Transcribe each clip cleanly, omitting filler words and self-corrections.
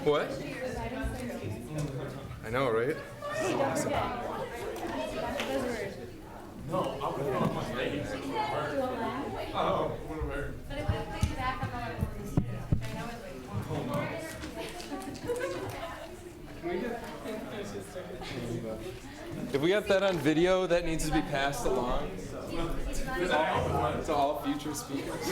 What? I know, right? Hey, don't forget. Buzzword. No, I'll put it on my face. Oh, whatever. But if I put you back up on I know it's If we got that on video, that needs to be passed along to all future speakers.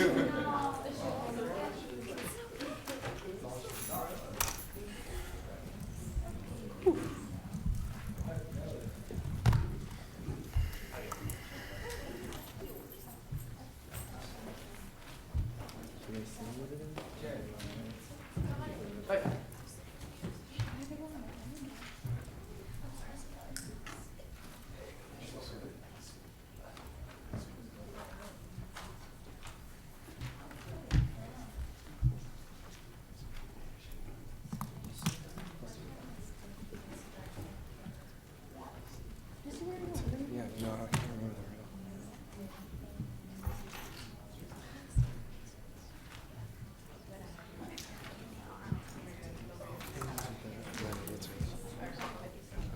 Yeah, no, I can't remember the riddle.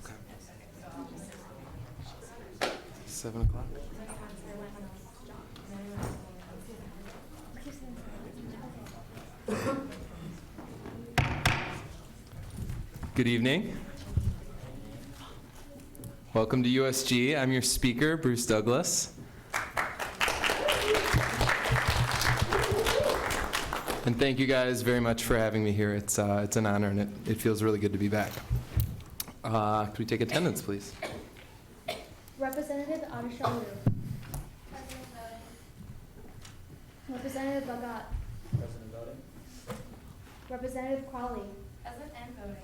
Okay. 7 o'clock. Good evening. Welcome to USG. I'm your speaker, Bruce Douglas. And thank you guys very much for having me here. It's an honor, and it feels really good to be back. Could we take attendance, please? Representative Adishalu. Representative Bagat. President voting. Representative Crawley. Present and voting.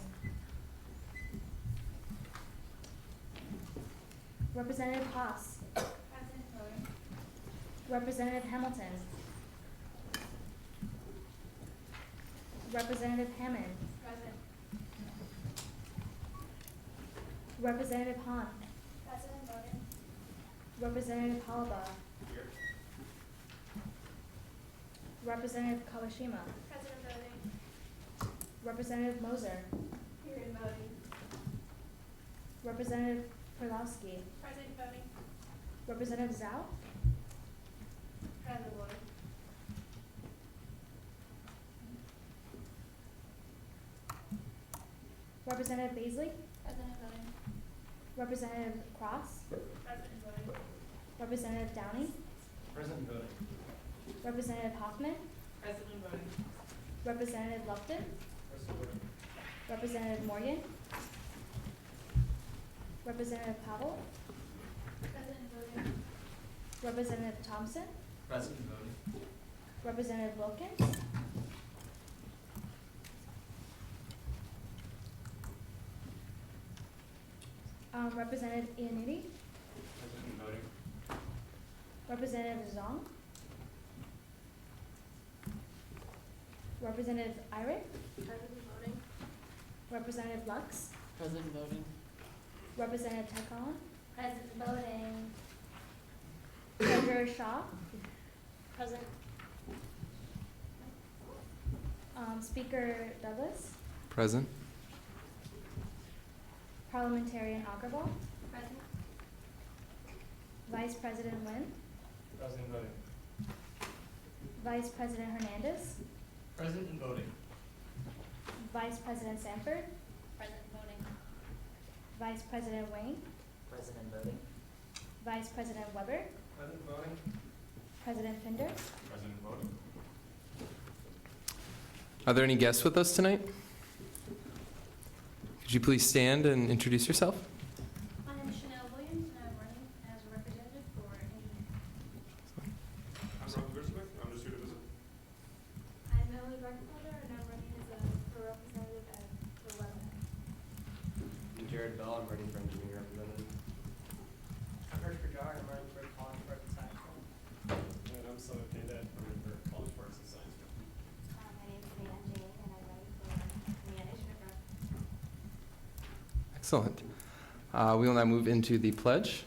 Representative Haas. Present voting. Representative Hamilton. Representative Hammond. Present. Representative Hahn. Present voting. Representative Halaba. Here. Representative Kawashima. Present voting. Representative Moser. Here in voting. Representative Perlowski. Present voting. Representative Zhao. Present voting. Representative Baisley. Present voting. Representative Cross. Present voting. Representative Downey. President voting. Representative Hoffman. Present voting. Representative Lupton. President voting. Representative Morgan. Representative Powell. Present voting. Representative Thompson. President voting. Representative Wilkins. Representative Iannuti. President voting. Representative Zong. Representative Irick. Present voting. Representative Lux. Present voting. Representative Tekon. Present voting. Treasurer Shaw. Present. Speaker Douglas. Present. Parliamentarian Agarwal. Present. Vice President Nguyen. President voting. Vice President Hernandez. President voting. Vice President Sanford. Present voting. Vice President Wayne. President voting. Vice President Weber. President voting. President Finder. President voting. Are there any guests with us tonight? Could you please stand and introduce yourself? I am Shanell Williams, and I'm running as a representative for engineering. I'm Robert Hershberger. I'm just here to visit. I'm Emily Felder, and I'm running as a representative for website. I'm Jared Bell. I'm running for engineering representative. I'm Hershberger. I'm running for College Park and Science Club. And I'm Hernandez. I'm running for College Parks and Science. My name is Angie, and I'm running for Communication Group. Excellent. We will now move into the pledge.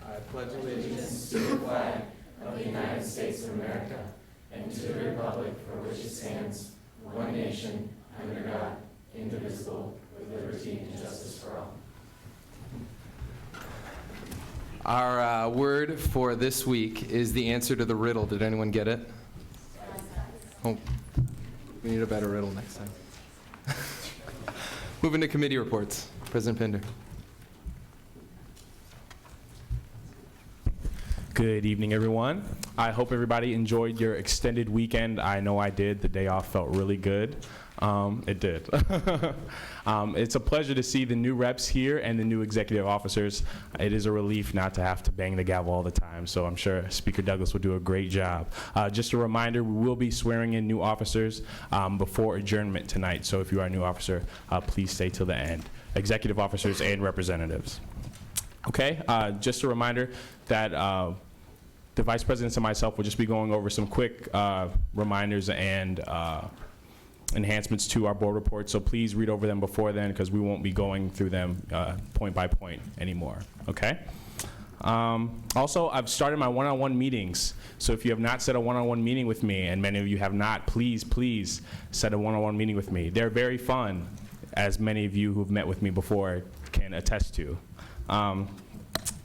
I pledge allegiance to the flag of the United States of America and to the republic for which it stands, one nation, under God, indivisible, with liberty and justice for all. Our word for this week is the answer to the riddle. Did anyone get it? Oh, we need a better riddle next time. Moving to committee reports. President Pinder. Good evening, everyone. I hope everybody enjoyed your extended weekend. I know I did. The day off felt really good. It did. It's a pleasure to see the new reps here and the new executive officers. It is a relief not to have to bang the gavel all the time, so I'm sure Speaker Douglas will do a great job. Just a reminder, we will be swearing in new officers before adjournment tonight, so if you are a new officer, please stay till the end. Executive officers and representatives. Okay, just a reminder that the vice presidents and myself will just be going over some quick reminders and enhancements to our board report, so please read over them before then because we won't be going through them point by point anymore, okay? Also, I've started my one-on-one meetings, so if you have not set a one-on-one meeting with me, and many of you have not, please set a one-on-one meeting with me. They're very fun, as many of you who've met with me before can attest to.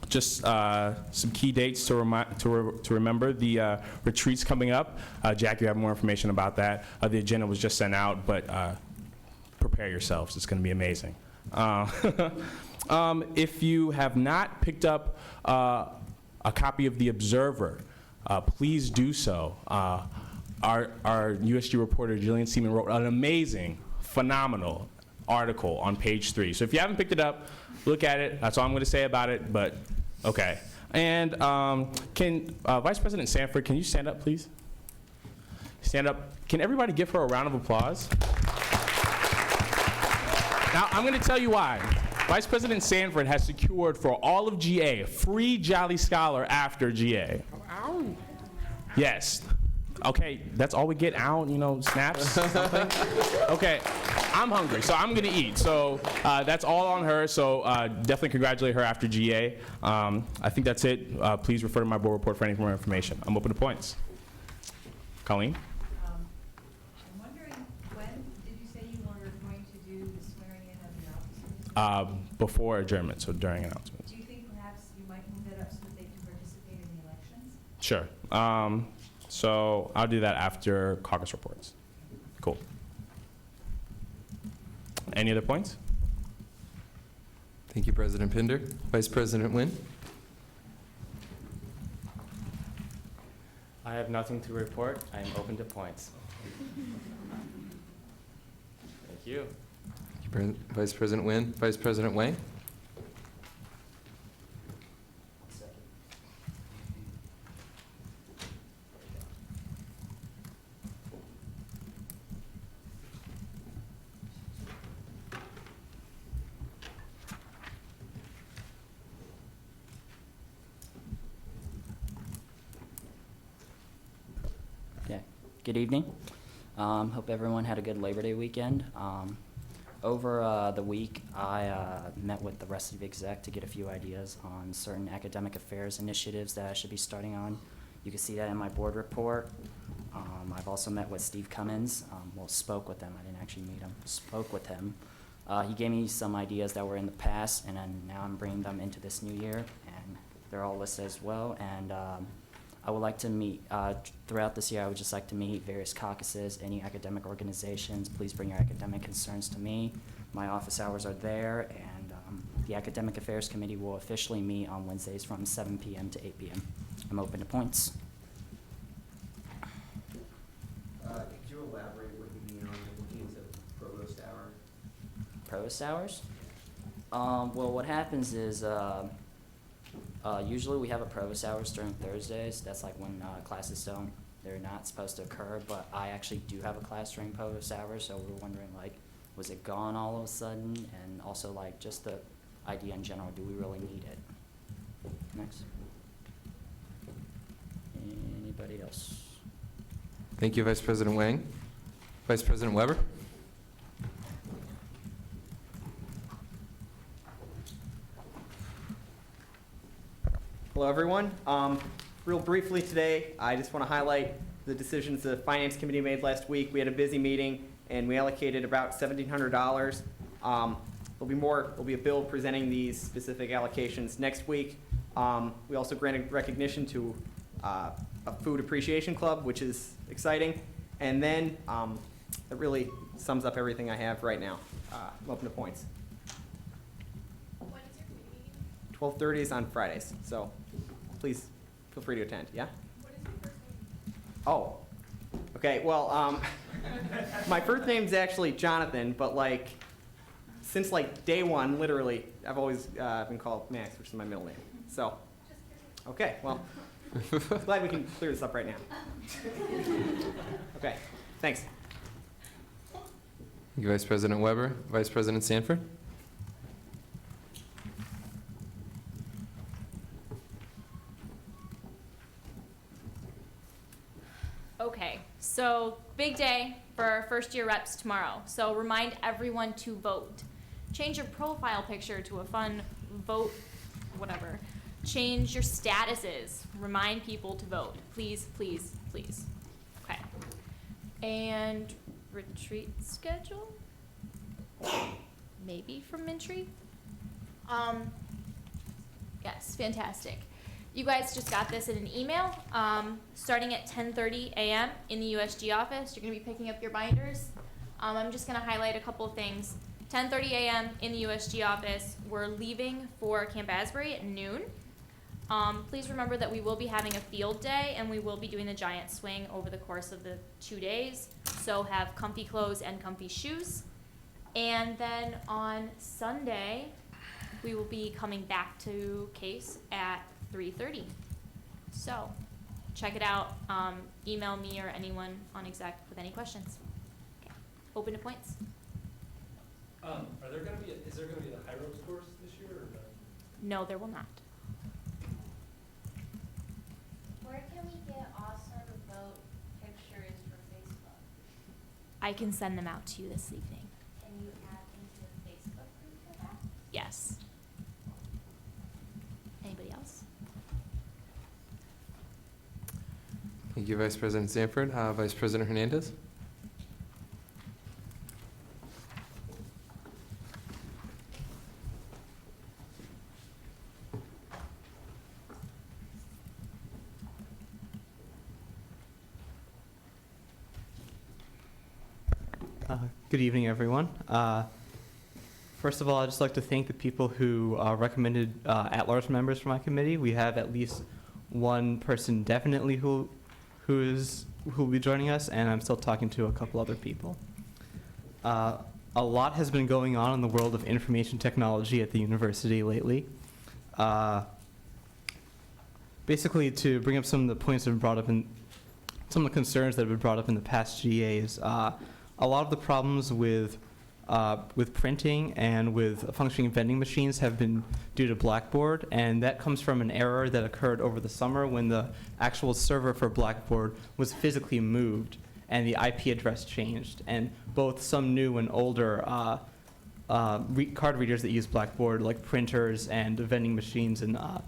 Just some key dates to remember. The retreat's coming up. Jack, you have more information about that. The agenda was just sent out, but prepare yourselves. It's going to be amazing. If you have not picked up a copy of The Observer, please do so. Our USG reporter, Jillian Seaman, wrote an amazing, phenomenal article on page 3. So if you haven't picked it up, look at it. That's all I'm going to say about it, but okay. And can Vice President Sanford, can you stand up, please? Stand up. Can everybody give her a round of applause? Now, I'm going to tell you why. Vice President Sanford has secured for all of GA a free Jolly Scholar after GA. Yes. Okay, that's all we get out, snaps, something? Okay, I'm hungry, so I'm gonna eat. So that's all on her, so definitely congratulate her after GA. I think that's it. Please refer to my board report for any more information. I'm open to points. Colleen? I'm wondering, when did you say you were going to do the swearing in of the officers? Before adjournment, so during announcements. Do you think perhaps you might move that up so that they can participate in the elections? Sure. So I'll do that after Caucus Reports. Cool. Any other points? Thank you, President Pinder. Vice President Nguyen. I have nothing to report. I am open to points. Thank you. Thank you, Vice President Nguyen. Vice President Wang. Good evening. Hope everyone had a good Labor Day weekend. Over the week, I met with the rest of the exec to get a few ideas on certain academic affairs initiatives that I should be starting on. You can see that in my board report. I've also met with Steve Cummins. Spoke with him. I didn't actually meet him. Spoke with him. He gave me some ideas that were in the past, and then now I'm bringing them into this new year, and they're all listed as well. And I would like to meet, throughout this year, I would just like to meet various caucuses, any academic organizations. Please bring your academic concerns to me. My office hours are there, and the Academic Affairs Committee will officially meet on Wednesdays from 7 p.m. to 8 p.m. I'm open to points. Could you elaborate what you mean on looking into provost hour? Provost hours? Well, what happens is, usually we have a provost hours during Thursdays. That's like when classes they're not supposed to occur, but I actually do have a class during provost hours, so we're wondering, like, was it gone all of a sudden? And also, like, just the idea in general, do we really need it? Next. Anybody else? Thank you, Vice President Wang. Vice President Weber. Hello, everyone. real briefly today, I just want to highlight the decisions the Finance Committee made last week. We had a busy meeting, and we allocated about $1,700. There'll be a bill presenting these specific allocations next week. We also granted recognition to a food appreciation club, which is exciting. And then that really sums up everything I have right now. I'm open to points. When is your committee meeting? 12:30 is on Fridays, so please feel free to attend, yeah? What is your first name? Oh, okay, well, my first name's actually Jonathan, but like, since like day one, literally, I've always been called Max, which is my middle name. So, okay, well, glad we can clear this up right now. Okay, thanks. Thank you, Vice President Weber. Vice President Sanford? Okay, so big day for our first year reps tomorrow. So remind everyone to vote. Change your profile picture to a fun vote, whatever. Change your statuses. Remind people to vote. Please, please, please. Okay. And retreat schedule? Maybe from Mintry? Yes, fantastic. You guys just got this in an email, starting at 10:30 a.m. in the USG office. You're gonna be picking up your binders. I'm just gonna highlight a couple of things. 10:30 a.m. in the USG office. We're leaving for Camp Asbury at noon. Please remember that we will be having a field day and we will be doing the giant swing over the course of the 2 days. So have comfy clothes and comfy shoes. And then on Sunday, we will be coming back to Case at 3:30. So check it out. Email me or anyone on exec with any questions. Okay. Open to points. Is there gonna be the high ropes course this year or no? No, there will not. Where can we get awesome vote pictures for Facebook? I can send them out to you this evening. Can you add into the Facebook group for that? Yes. Anybody else? Thank you, Vice President Sanford. Vice President Hernandez? Good evening, everyone. First of all, I'd just like to thank the people who recommended at-large members for my committee. We have at least one person definitely who will be joining us, and I'm still talking to a couple other people. A lot has been going on in the world of information technology at the university lately. Basically, to bring up some of the points that have been brought up in some of the concerns that have been brought up in the past GAs. A lot of the problems with printing and with functioning vending machines have been due to Blackboard, and that comes from an error that occurred over the summer when the actual server for Blackboard was physically moved and the IP address changed. And both some new and older card readers that use Blackboard, like printers and vending machines, and I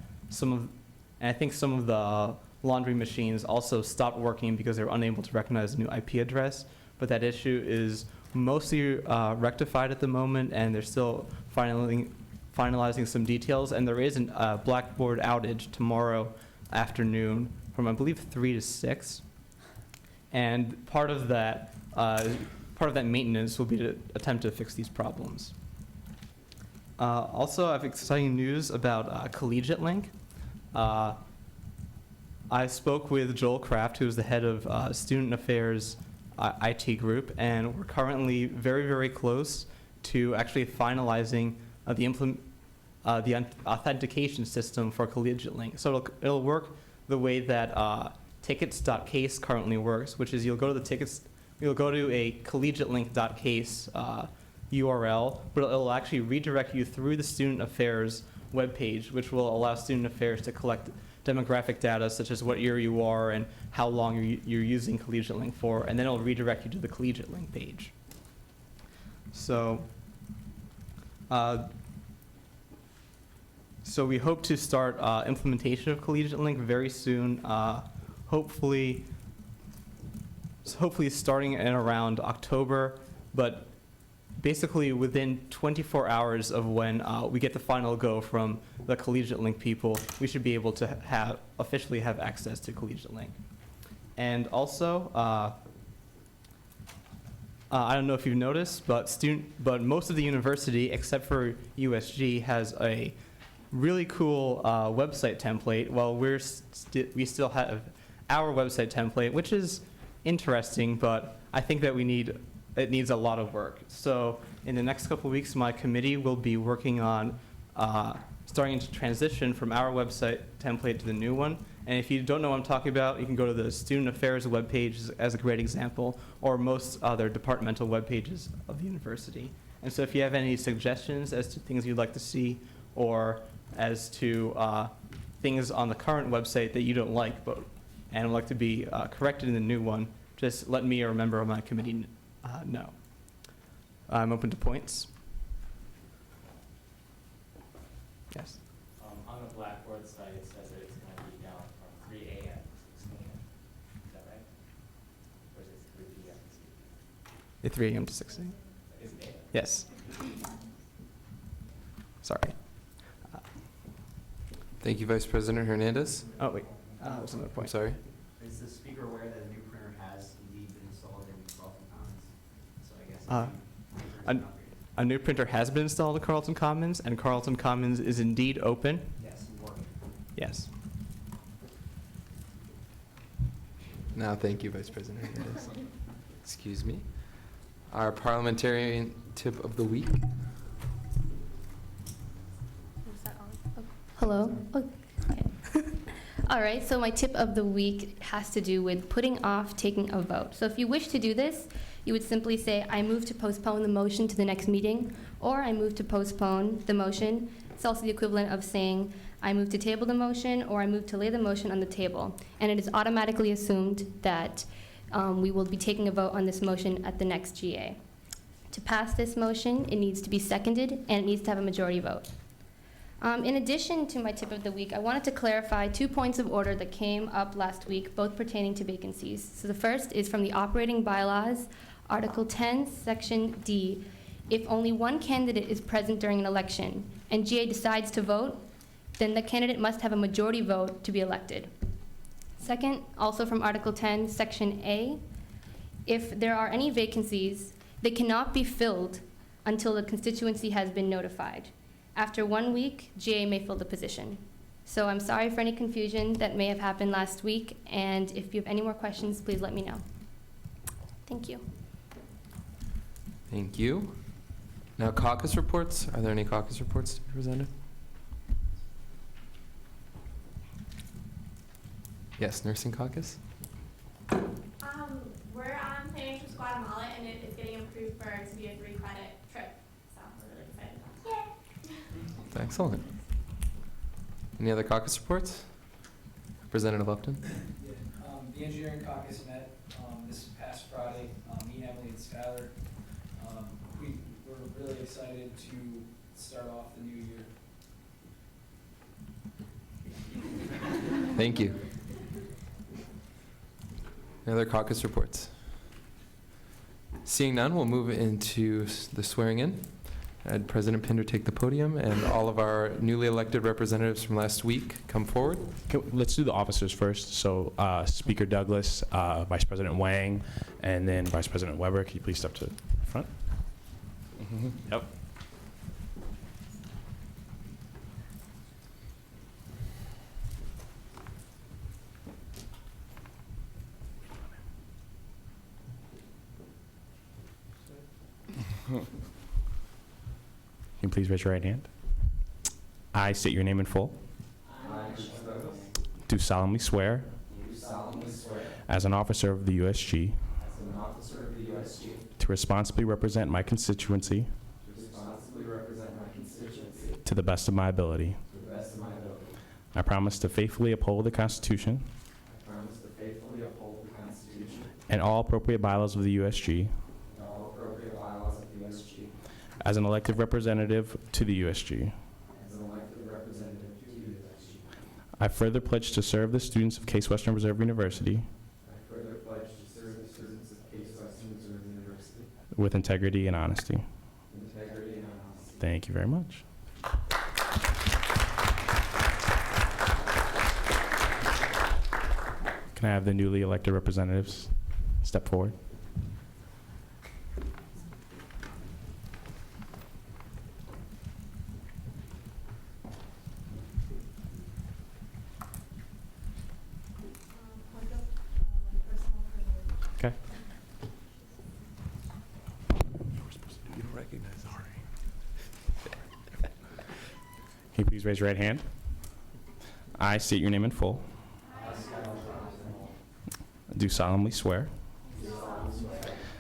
think some of the laundry machines also stopped working because they were unable to recognize the new IP address. But that issue is mostly rectified at the moment, and they're still finalizing some details. And there is a Blackboard outage tomorrow afternoon from, I believe, 3 to 6. And part of that maintenance will be to attempt to fix these problems. Also, I have exciting news about Collegiate Link. I spoke with Joel Kraft, who is the head of Student Affairs IT group, and we're currently very, very close to actually finalizing the authentication system for Collegiate Link. So it'll work the way that tickets.case currently works, which is you'll go to a collegiatelink.case URL, but it'll actually redirect you through the Student Affairs webpage, which will allow Student Affairs to collect demographic data such as what year you are and how long you're using Collegiate Link for, and then it'll redirect you to the Collegiate Link page. So So we hope to start implementation of Collegiate Link very soon, hopefully starting in around October, but basically within 24 hours of when we get the final go from the Collegiate Link people, we should be able to officially have access to Collegiate Link. And also, I don't know if you've noticed, but most of the university, except for USG, has a really cool website template. Well, we still have our website template, which is interesting, but I think that it needs a lot of work. So in the next couple of weeks, my committee will be working on starting to transition from our website template to the new one. And if you don't know what I'm talking about, you can go to the Student Affairs webpage as a great example, or most other departmental web pages of the university. And so if you have any suggestions as to things you'd like to see, or as to things on the current website that you don't like, and would like to be corrected in the new one, just let me or a member of my committee know. I'm open to points. Yes. On the Blackboard site, it says that it's going to be down from 3 a.m. to 6 a.m. Is that right? Or is it 3 p.m. to 6 At 3 a.m. to 6 a.m. Is it? Yes. Sorry. Thank you, Vice President Hernandez. Oh, wait. That was another I'm point. sorry. Is the speaker aware that a new printer has indeed been installed in Carlton Commons? So I guess A new printer has been installed at Carlton Commons, and Carlton Commons is indeed open. yes, working. Yes. Now, thank you, Vice President Hernandez. Excuse me. Our parliamentarian tip of the week. Hello. Okay. All right, so my tip of the week has to do with putting off taking a vote. So if you wish to do this, you would simply say, I move to postpone the motion to the next meeting, or I move to postpone the motion. It's also the equivalent of saying, I move to table the motion, or I move to lay the motion on the table. And it is automatically assumed that we will be taking a vote on this motion at the next GA. To pass this motion, it needs to be seconded, and it needs to have a majority vote. In addition to my tip of the week, I wanted to clarify 2 points of order that came up last week, both pertaining to vacancies. So the first is from the operating bylaws, Article 10, Section D. If only one candidate is present during an election and GA decides to vote, then the candidate must have a majority vote to be elected. Second, also from Article 10, Section A, if there are any vacancies, they cannot be filled until the constituency has been notified. After 1 week, GA may fill the position. So I'm sorry for any confusion that may have happened last week, and if you have any more questions, please let me know. Thank you. Thank you. Now, caucus reports. Are there any caucus reports to be presented? Yes, nursing caucus. We're planning to Guatemala, and it is getting approved for it to be a 3-credit trip. So we're really excited about it. Yay! Excellent. Any other caucus reports? Representative Upton. Yeah, the engineering caucus met this past Friday. Me, Emily, and Skylar. We're really excited to start off the new year. Thank you. Any other caucus reports? Seeing none, we'll move into the swearing in. Had President Pinder take the podium, and all of our newly elected representatives from last week come forward. Let's do the officers first. So Speaker Douglas, Vice President Wang, and then Vice President Weber. Can you please step to the front? Yep. Can you please raise your right hand? I state your name in full. Do solemnly swear. As an officer of the USG. To responsibly represent my constituency. To the best of my ability. I promise to faithfully uphold the Constitution. And all appropriate bylaws of the USG. As an elected representative to the USG. I further pledge to serve the students of Case Western Reserve University I further pledge to serve the students of Case Western Reserve University with integrity and honesty. with integrity and honesty. Thank you very much. Can I have the newly elected representatives step forward? Okay. You don't recognize Ari. Can you please raise your right hand? I state your name in full. Do solemnly swear,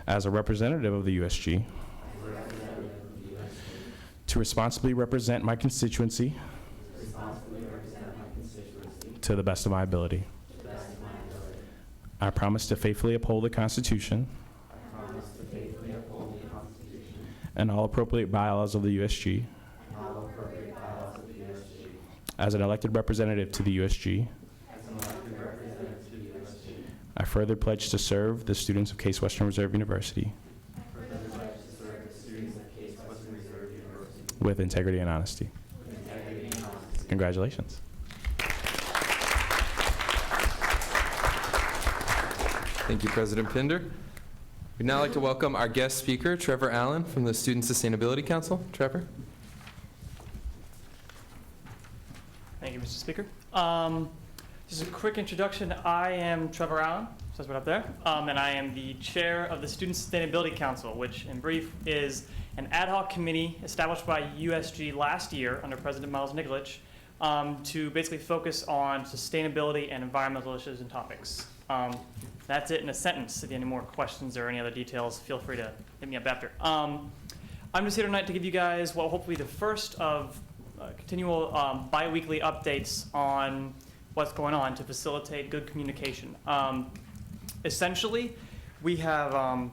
as a representative of the USG, to responsibly represent my constituency to the best of my ability. I promise to faithfully uphold the Constitution and all appropriate bylaws of the USG. As an elected representative to the USG, I further pledge to serve the students of Case Western Reserve University with integrity and honesty. Congratulations. Thank you, President Pinder. We'd now like to welcome our guest speaker, Trevor Allen from the Student Sustainability Council. Trevor? Thank you, Mr. Speaker. Just a quick introduction. I am Trevor Allen, says right up there, and I am the chair of the Student Sustainability Council, which in brief is an ad hoc committee established by USG last year under President Miles Nikolic to basically focus on sustainability and environmental issues and topics. That's it in a sentence. If you have any more questions or any other details, feel free to hit me up after. I'm just here tonight to give you guys, well, hopefully the first of continual bi-weekly updates on what's going on to facilitate good communication. Essentially, we have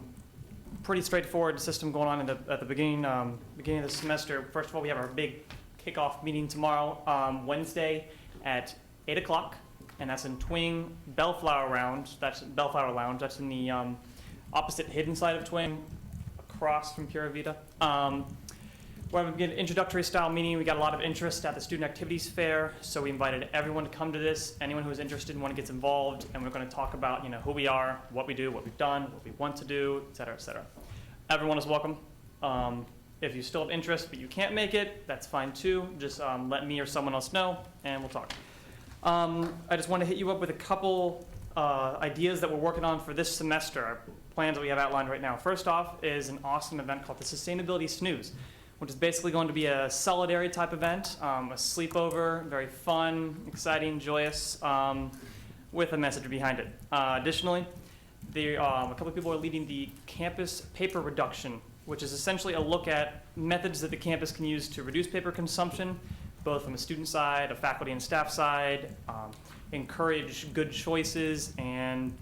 pretty straightforward system going on at the beginning of the semester. First of all, we have our big kickoff meeting tomorrow, Wednesday at 8 o'clock, and that's in Twing Bellflower Lounge. That's Bellflower Lounge. That's in the opposite hidden side of Twing, across from Pura Vida. We're having an introductory style meeting. We got a lot of interest at the Student Activities Fair, so we invited everyone to come to this. Anyone who's interested and want to get involved, and we're going to talk about who we are, what we do, what we've done, what we want to do, et cetera, et cetera. Everyone is welcome. If you still have interest but you can't make it, that's fine too. Just let me or someone else know, and we'll talk. I just want to hit you up with a couple ideas that we're working on for this semester, our plans that we have outlined right now. First off is an awesome event called the Sustainability Snooze, which is basically going to be a solidarity type event, a sleepover, very fun, exciting, joyous, with a message behind it. Additionally, a couple of people are leading the campus paper reduction, which is essentially a look at methods that the campus can use to reduce paper consumption, both from a student side, a faculty and staff side, encourage good choices, and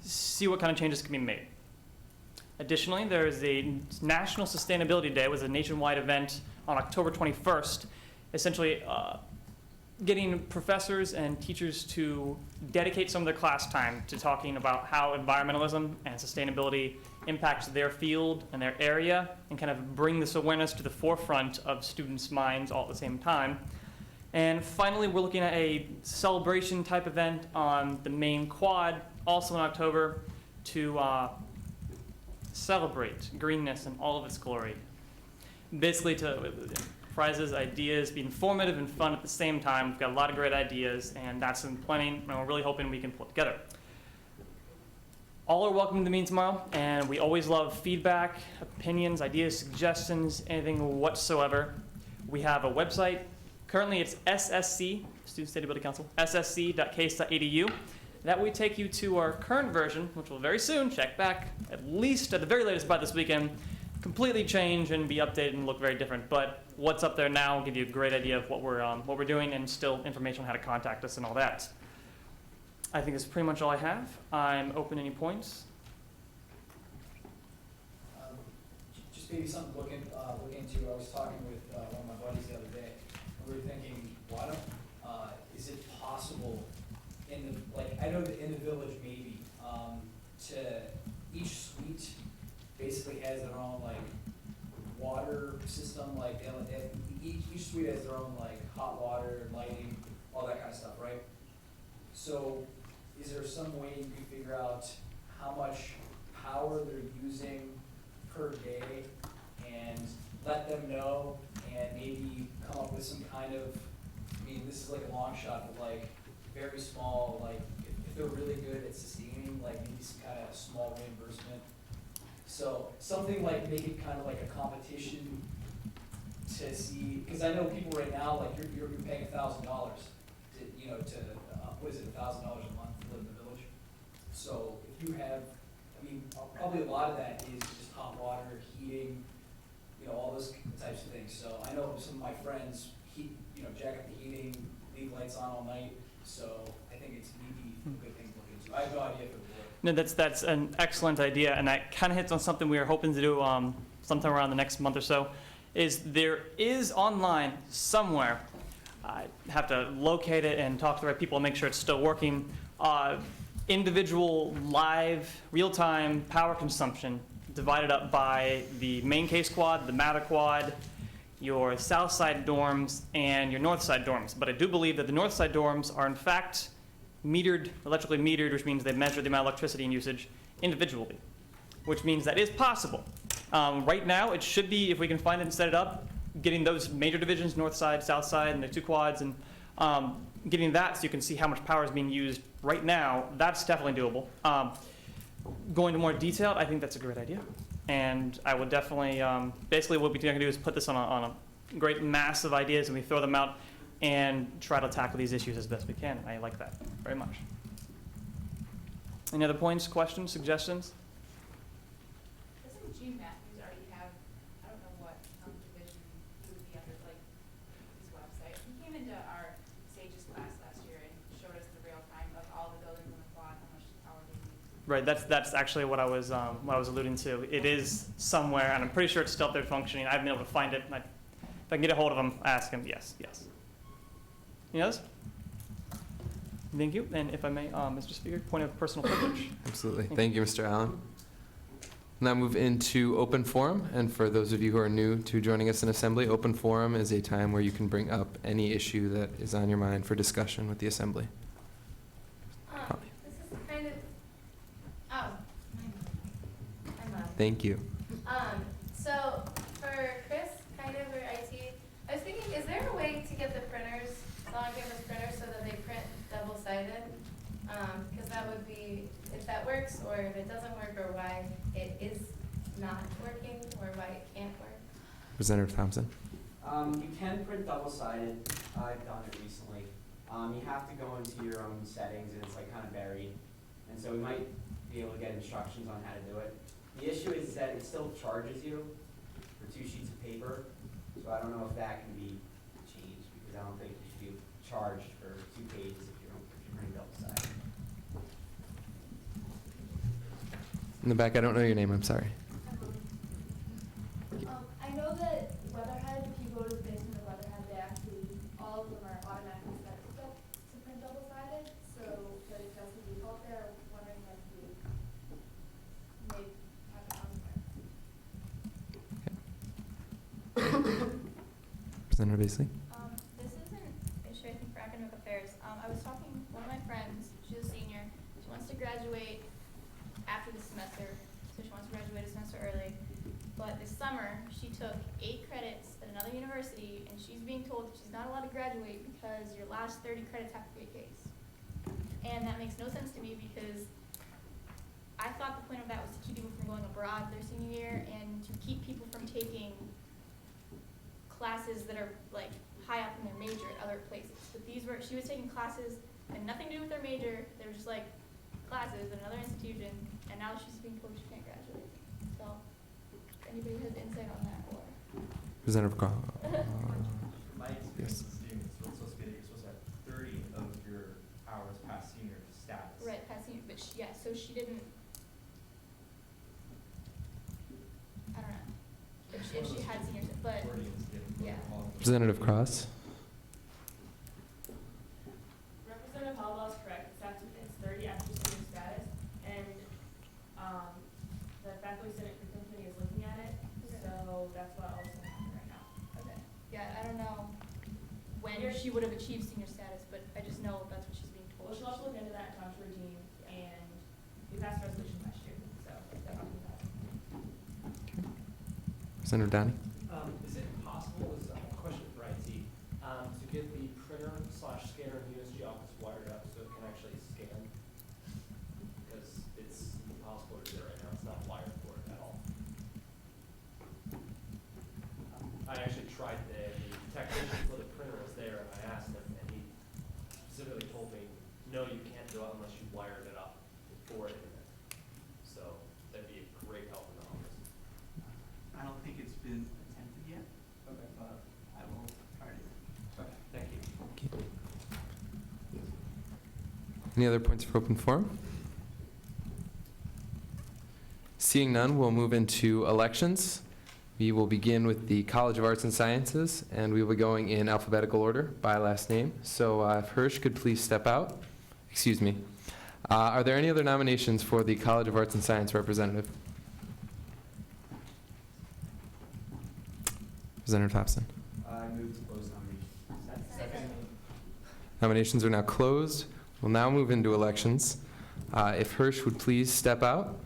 see what kind of changes can be made. Additionally, there is a National Sustainability Day, which is a nationwide event on October 21st, essentially getting professors and teachers to dedicate some of their class time to talking about how environmentalism and sustainability impacts their field and their area, and kind of bring this awareness to the forefront of students' minds all at the same time. And finally, we're looking at a celebration type event on the main quad, also in October, to celebrate greenness in all of its glory. Basically, to prizes, ideas, be informative and fun at the same time. We've got a lot of great ideas, and that's in planning, and we're really hoping we can pull it together. All are welcome to the meeting tomorrow, and we always love feedback, opinions, ideas, suggestions, anything whatsoever. We have a website. Currently, it's SSC, Student Sustainability Council, ssc.case.edu. That will take you to our current version, which will very soon, check back, at least at the very latest by this weekend, completely change and be updated and look very different. But what's up there now will give you a great idea of what we're doing, and still information on how to contact us and all that. I think that's pretty much all I have. I'm open to any points. Just maybe something to look into. I was talking with one of my buddies the other day, and we were thinking, is it possible in the, like, I know that in the village maybe, to, each suite basically has their own, like, water system, like, each suite has their own, like, hot water, lighting, all that kind of stuff, right? So, is there some way you can figure out how much power they're using per day and let them know and maybe come up with some kind of, I mean, this is like a long shot, but like very small, like if they're really good at sustaining, like maybe some kind of small reimbursement. So something like make it kind of like a competition to see, because I know people right now, like you're paying $1,000 to, you know, to, what is it, $1,000 a month to live in the village? So if you have, I mean, probably a lot of that is just hot water, heating, you know, all those types of things. So I know some of my friends jack up the heating, leave lights on all night. So I think it's maybe a good thing to look into. I have no idea if it will. No, that's an excellent idea, and that kind of hits on something we are hoping to do sometime around the next month or so. Is there is online somewhere, I have to locate it and talk to the right people and make sure it's still working, individual live real-time power consumption divided up by the main case quad, the matter quad, your south side dorms, and your north side dorms. But I do believe that the north side dorms are in fact metered, electrically metered, which means they measure the amount of electricity and usage individually, which means that is possible. Right now, it should be, if we can find it and set it up, getting those major divisions, north side, south side, and the two quads, and getting that so you can see how much power is being used right now, that's definitely doable. Going to more detailed, I think that's a great idea. And I would definitely, basically what we're going to do is put this on a great mass of ideas, and we throw them out and try to tackle these issues as best we can. I like that very much. Any other points, questions, suggestions? Doesn't Gene Matthews already have, I don't know what division he would be under, like his website? He came into our SAGES class last year and showed us the real time of all the buildings on the quad, how much power they use. Right, that's actually what I was alluding to. It is somewhere, and I'm pretty sure it's still up there functioning. I haven't been able to find it. If I can get a hold of him, ask him. Yes. Any others? Thank you. And if I may, Mr. Speaker, point of personal privilege. Absolutely. Thank you, Mr. Allen. Now move into open forum. And for those of you who are new to joining us in Assembly, open forum is a time where you can bring up any issue that is on your mind for discussion with the Assembly. This is kind of, I'm Thank you. So for Chris, kind of, or IT, I was thinking, is there a way to get the printers, solid campus printers, so that they print double-sided? Because that would be, if that works, or if it doesn't work, or why it is not working, or why it can't work. Representative Thompson. You can print double-sided. I've done it recently. You have to go into your own settings, and it's like kind of buried. And so we might be able to get instructions on how to do it. The issue is that it still charges you for 2 sheets of paper. So I don't know if that can be changed, because I don't think you should be charged for 2 pages if you're printing double-sided. In the back, I don't know your name. I'm sorry. I know that Weatherhead, if you go to the basement of Weatherhead, they actually, all of them are automatically set to print double-sided, so that it doesn't default there. Wondering if you may have it on there. Representative Beasley. This is an issue, I think, for academic affairs. I was talking, one of my friends, she's a senior, she wants to graduate after the semester, so she wants to graduate a semester early. But this summer, she took 8 credits at another university, and she's being told that she's not allowed to graduate because your last 30 credits have to be a case. And that makes no sense to me, because I thought the point of that was to keep people from going abroad their senior year and to keep people from taking classes that are like high up in their major at other places. But these were, she was taking classes that had nothing to do with their major. They were just like classes at another institution, and now she's being told she can't graduate. So, if anybody has insight on that, or Representative Carl. My experience with students, what's supposed to be, you're supposed to have 30 of your hours past senior status. right, past senior, but yeah, so she didn't. I don't know if she had seniors, but yeah. Representative Cross. Representative Athletic Senate Curriculum Committee is looking at it, so that's what all is happening right now. Okay. Yeah, I don't know when she would have achieved senior status, but I just know that's what she's being Well, told. she'll also look into that and talk to her dean, and we passed a resolution last year, so they're talking about it. Senator Downey? Is it possible, is a question for IT, to get the printer / scanner in the USG office wired up so it can actually scan? Because it's impossible to do it right now, it's not wired for it at all. I actually tried the technician for the printer was there, and I asked him, and he specifically told me, no, you can't do it unless you wired it up for internet. So that'd be a great help in the office. I don't think it's been attempted yet, Okay. but I will try to. Okay, thank you. Any other points for open forum? Seeing none, we'll move into elections. We will begin with the College of Arts and Sciences, and we will be going in alphabetical order by last name. So if Hirsch could please step out. Excuse me. Are there any other nominations for the College of Arts and Science representative? Representative Hobson. I move to close nominations. Second. Nominations are now closed. We'll now move into elections. If Hirsch would please step out,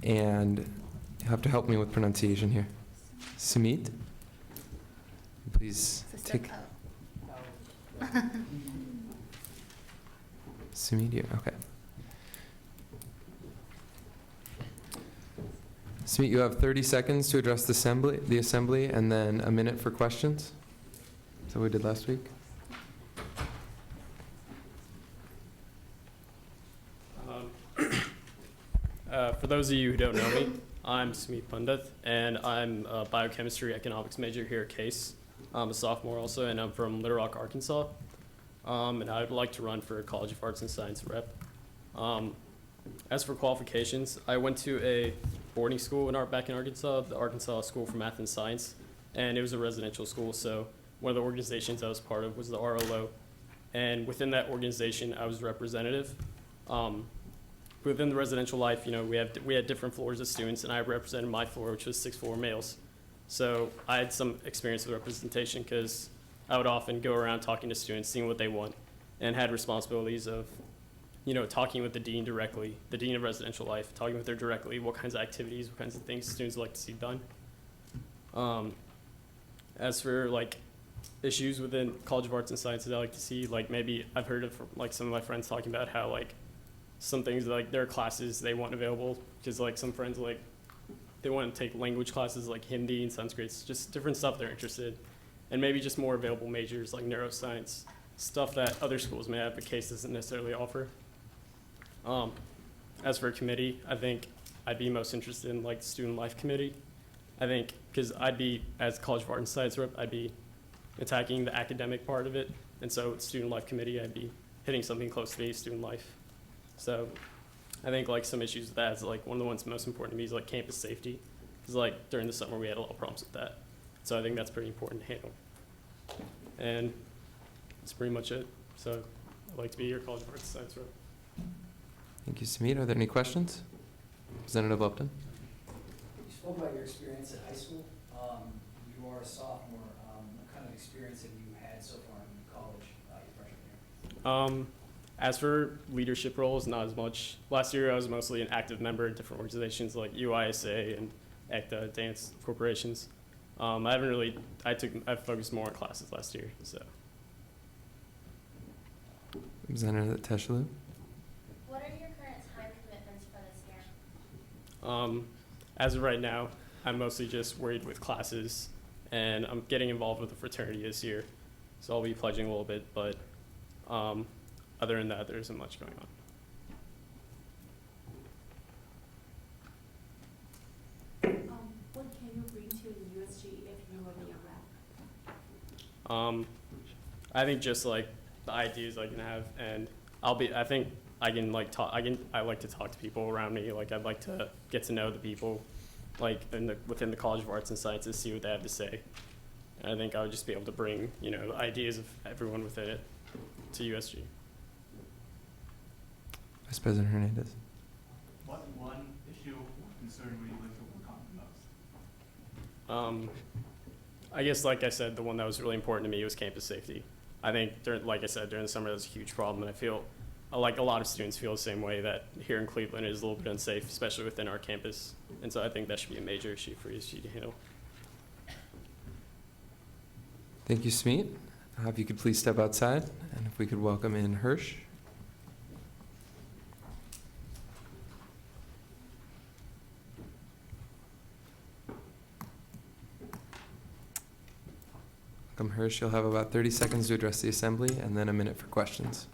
and you have to help me with pronunciation here. Sumit, please take. Sumit, here. Okay. Sumit, you have 30 seconds to address the assembly, and then a minute for questions. Is that what we did last week? For those of you who don't know me, I'm Sumit Pandit, and I'm a biochemistry economics major here at Case. I'm a sophomore also, and I'm from Little Rock, Arkansas. And I would like to run for College of Arts and Science rep. As for qualifications, I went to a boarding school back in Arkansas, the Arkansas School for Math and Science, and it was a residential school, so one of the organizations I was part of was the RLO. And within that organization, I was representative. Within the residential life, we had different floors of students, and I represented my floor, which was 6th floor males. So I had some experience with representation because I would often go around talking to students, seeing what they want, and had responsibilities of, talking with the dean directly, the dean of residential life, talking with her directly, what kinds of activities, what kinds of things students would like to see done. As for issues within College of Arts and Sciences, I like to see maybe I've heard of some of my friends talking about how some things there are classes they want available because some friends they want to take language classes like Hindi and Sanskrit, just different stuff they're interested in, and maybe just more available majors like neuroscience, stuff that other schools may have but Case doesn't necessarily offer. As for a committee, I think I'd be most interested in the student life committee. I think because as College of Arts and Science rep, I'd be attacking the academic part of it, and so with student life committee, I'd be hitting something close to the student life. So I think some issues with that is one of the ones most important to me is campus safety, because during the summer we had a lot of problems with that. So I think that's pretty important to handle. And that's pretty much it. So I'd like to be your College of Arts and Science rep. Thank you, Sumit. Are there any questions? Representative Lupton. You spoke about your experience at high school. You are a sophomore. What kind of experience have you had so far in college, your freshman year? As for leadership roles, not as much. Last year, I was mostly an active member in different organizations like UISA and ECTA, dance corporations. I focused more on classes last year, so. Representative Teshalu. What are your current time commitments for this year? As of right now, I'm mostly just worried with classes, and I'm getting involved with the fraternity this year, so I'll be pledging a little bit, but other than that, there isn't much going on. What can you bring to the USG if you were the rep? I think just the ideas I can have, and I think I can talk. I like to talk to people around me. I'd like to get to know the people, within the College of Arts and Sciences, see what they have to say. And I think I would just be able to bring the ideas of everyone within it to USG. Vice President Hernandez. What one issue issue or concern would you like to work on the most? I guess, like I said, the one that was really important to me was campus safety. I think, like I said, during the summer, that was a huge problem, and I feel like a lot of students feel the same way, that here in Cleveland it is a little bit unsafe, especially within our campus. And so I think that should be a major issue for USG to handle. Thank you, Smeet. If you could please step outside, and if we could welcome in Hirsch. Welcome, Hirsch. You'll have about 30 seconds to address the assembly, and then a minute for questions.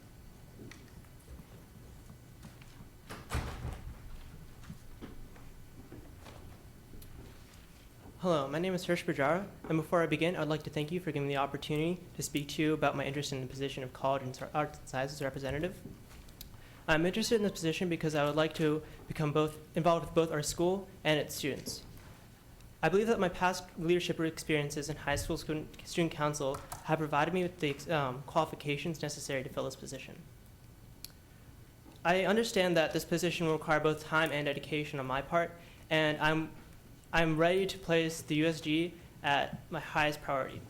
Hello, my name is Hershberger, and before I begin, I'd like to thank you for giving me the opportunity to speak to you about my interest in the position of College and Arts and Sciences representative. I'm interested in this position because I would like to become involved with both our school and its students. I believe that my past leadership experiences in high school student council have provided me with the qualifications necessary to fill this position. I understand that this position will require both time and dedication on my part, and I'm ready to place the USG at my highest priority.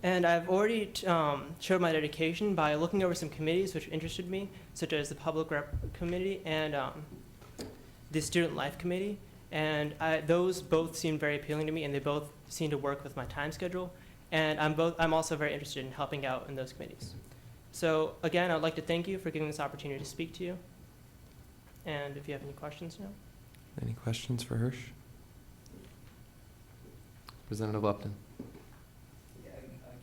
And I've already showed my dedication by looking over some committees which interested me, such as the Public Rep Committee and the Student Life Committee. And those both seem very appealing to me, and they both seem to work with my time schedule. And I'm also very interested in helping out in those committees. So again, I'd like to thank you for giving this opportunity to speak to you. And if you have any questions now. Any questions for Hirsch? Representative Lupton. Yeah,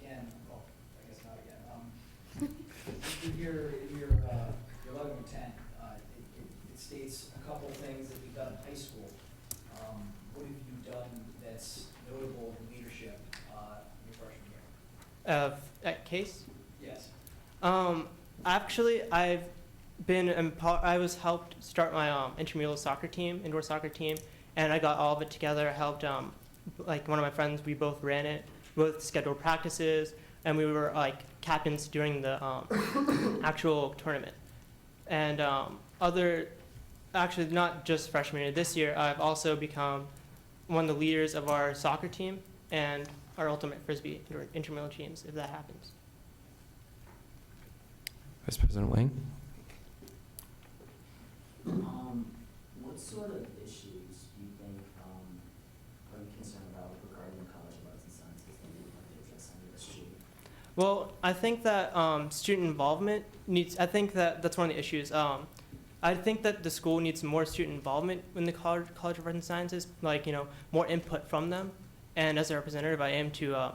again, well, I guess not again. In your 11 and 10, it states a couple things that you've done in high school. What have you done that's notable in leadership in your freshman year? At Case? Yes. Actually, I was helped start my intramural soccer team, indoor soccer team, and I got all of it together. I helped, like one of my friends, we both ran it, both scheduled practices, and we were like captains during the actual tournament. And actually not just freshman year, this year, I've also become one of the leaders of our soccer team and our ultimate Frisbee intramural teams, if that happens. Vice President Wang. What sort of issues do you think are you concerned about regarding the College of Arts and Sciences that you would like to address under this issue? Well, I think that student involvement I think that that's one of the issues. I think that the school needs more student involvement in the College of Arts and Sciences, like, more input from them. And as a representative, I aim to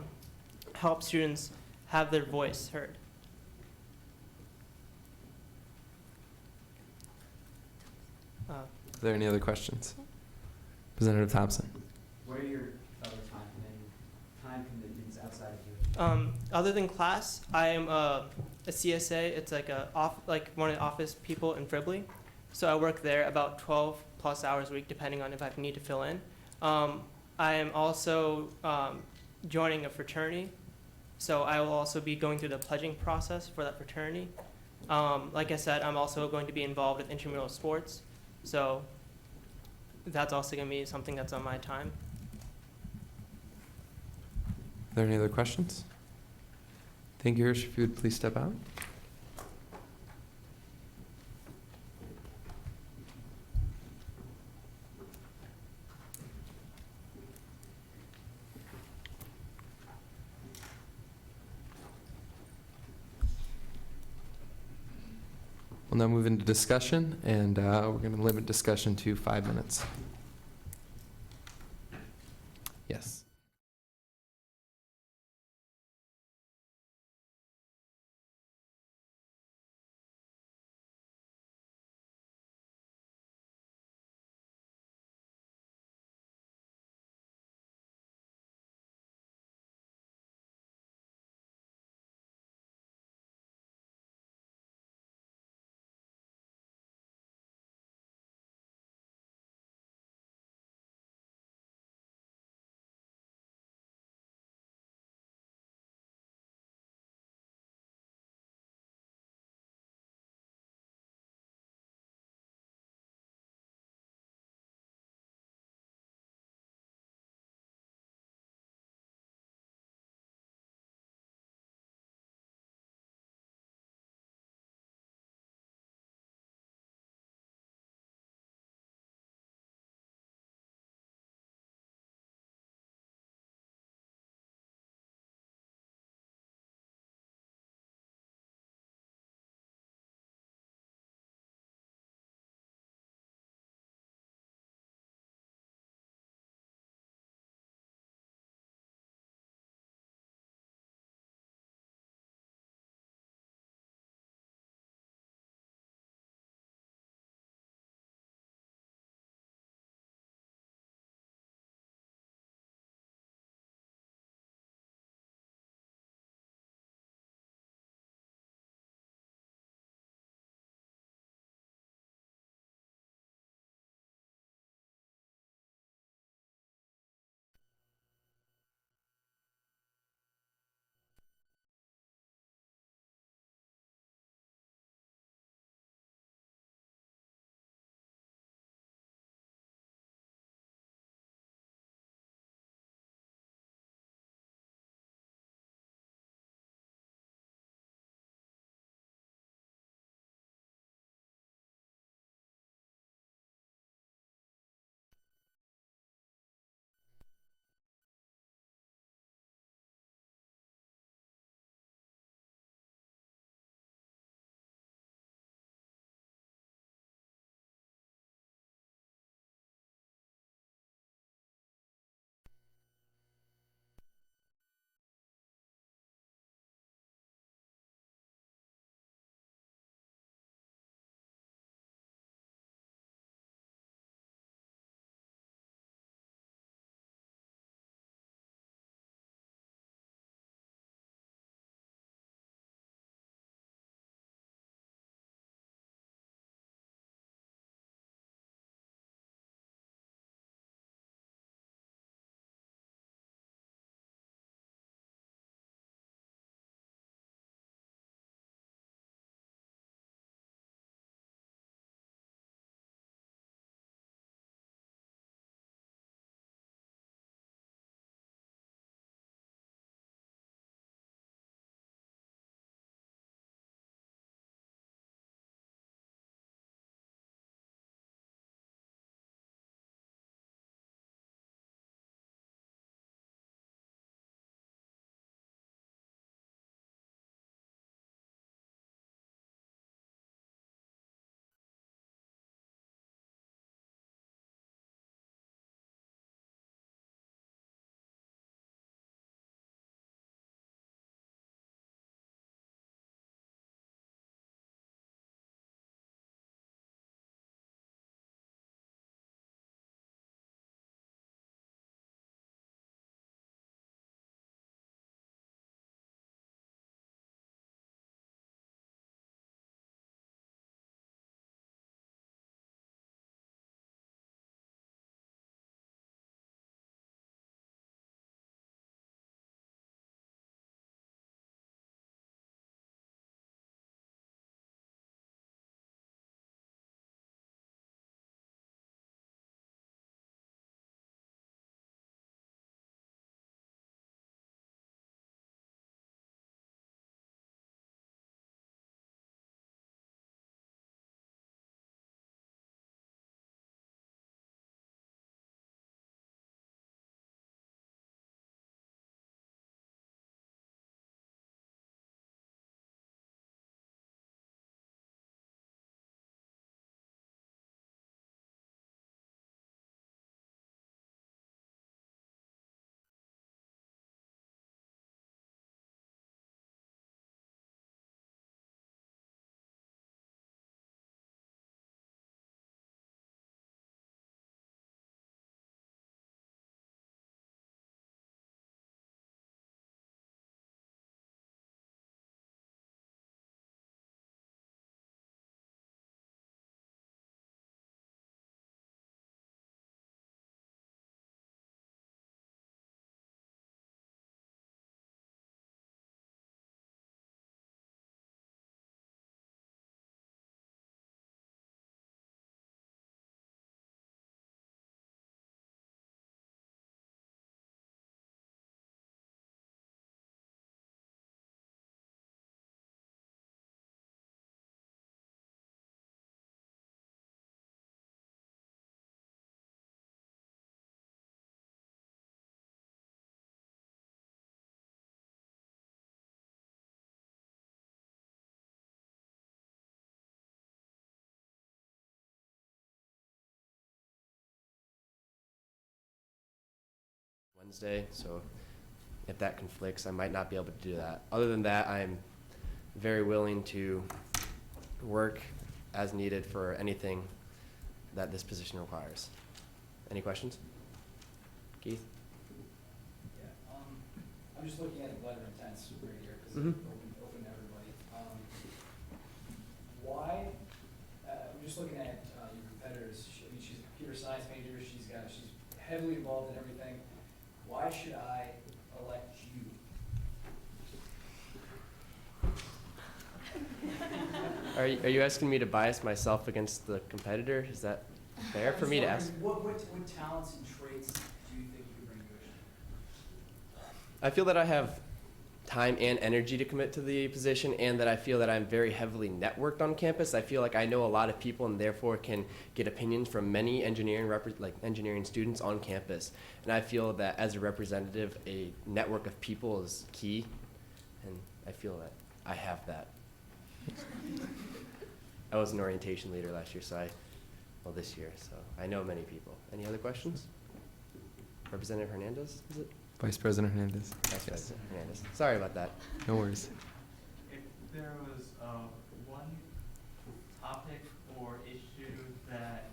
help students have their voice heard. Are there any other questions? Representative Thompson. What are your other time commitments outside of your? Other than class, I am a CSA. It's like one of the office people in Fribley. So I work there about 12 plus hours a week, depending on if I need to fill in. I am also joining a fraternity. So I will also be going through the pledging process for that fraternity. Like I said, I'm also going to be involved with intramural sports. So that's also going to be something that's on my time. Are there any other questions? Thank you, Hirsch. If you would please step out. We'll now move into discussion, and we're going to limit discussion to 5 minutes. Yes. Wednesday, so if that conflicts, I might not be able to do that. Other than that, I'm very willing to work as needed for anything that this position requires. Any questions? Keith? Yeah, I'm just looking at the letter of intents right here, because Mhm. it's open to everybody. Why, I'm just looking at your competitors. I mean, she's a computer science major, she's heavily involved in everything. Why should I elect you? Are you asking me to bias myself against the competitor? Is that fair for me to ask? What talents and traits do you think you could bring to it? I feel that I have time and energy to commit to the position, and that I feel that I'm very heavily networked on campus. I feel like I know a lot of people and therefore can get opinions from many engineering students on campus. And I feel that as a representative, a network of people is key, and I feel that I have that. I was an orientation leader last year, this year, so I know many people. Any other questions? Representative Hernandez, is it? Vice President Hernandez. Vice President Hernandez. Sorry about that. No worries. If there was one topic or issue that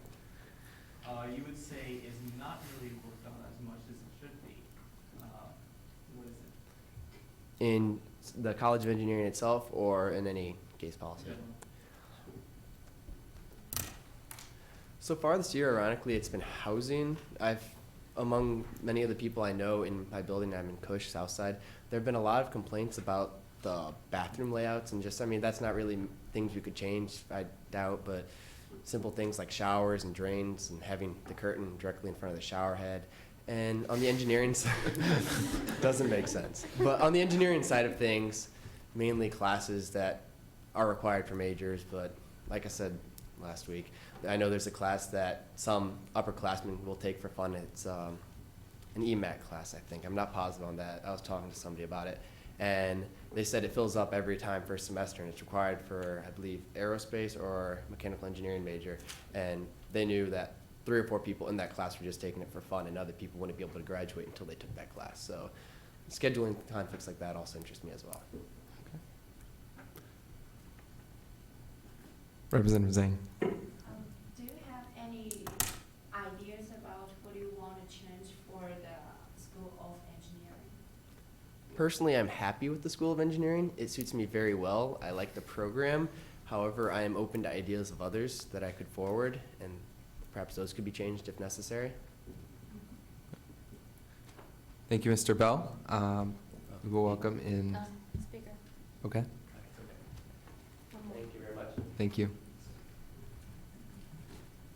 you would say is not really worked on as much as it should be, what is it? In the College of Engineering itself, or in any case policy? So far this year, ironically, it's been housing. Among many of the people I know in my building, I'm in Cush, Southside, there have been a lot of complaints about the bathroom layouts and that's not really things we could change, I doubt, but simple things like showers and drains and having the curtain directly in front of the shower head. And on the engineering side, doesn't make sense. But on the engineering side of things, mainly classes that are required for majors, but like I said last week, I know there's a class that some upperclassmen will take for fun. It's an EMAT class, I think. I'm not positive on that. I was talking to somebody about it. And they said it fills up every time first semester, and it's required for, I believe, aerospace or mechanical engineering major. And they knew that 3 or 4 people in that class were just taking it for fun, and other people wouldn't be able to graduate until they took that class. So scheduling conflicts like that also interest me as well. Representative Zhang. Do you have any ideas about what you want to change for the School of Engineering? Personally, I'm happy with the School of Engineering. It suits me very well. I like the program. However, I am open to ideas of others that I could forward, and perhaps those could be changed if necessary. Thank you, Mr. Bell. We will welcome in. Speaker. Okay. Thank you very much. Thank you.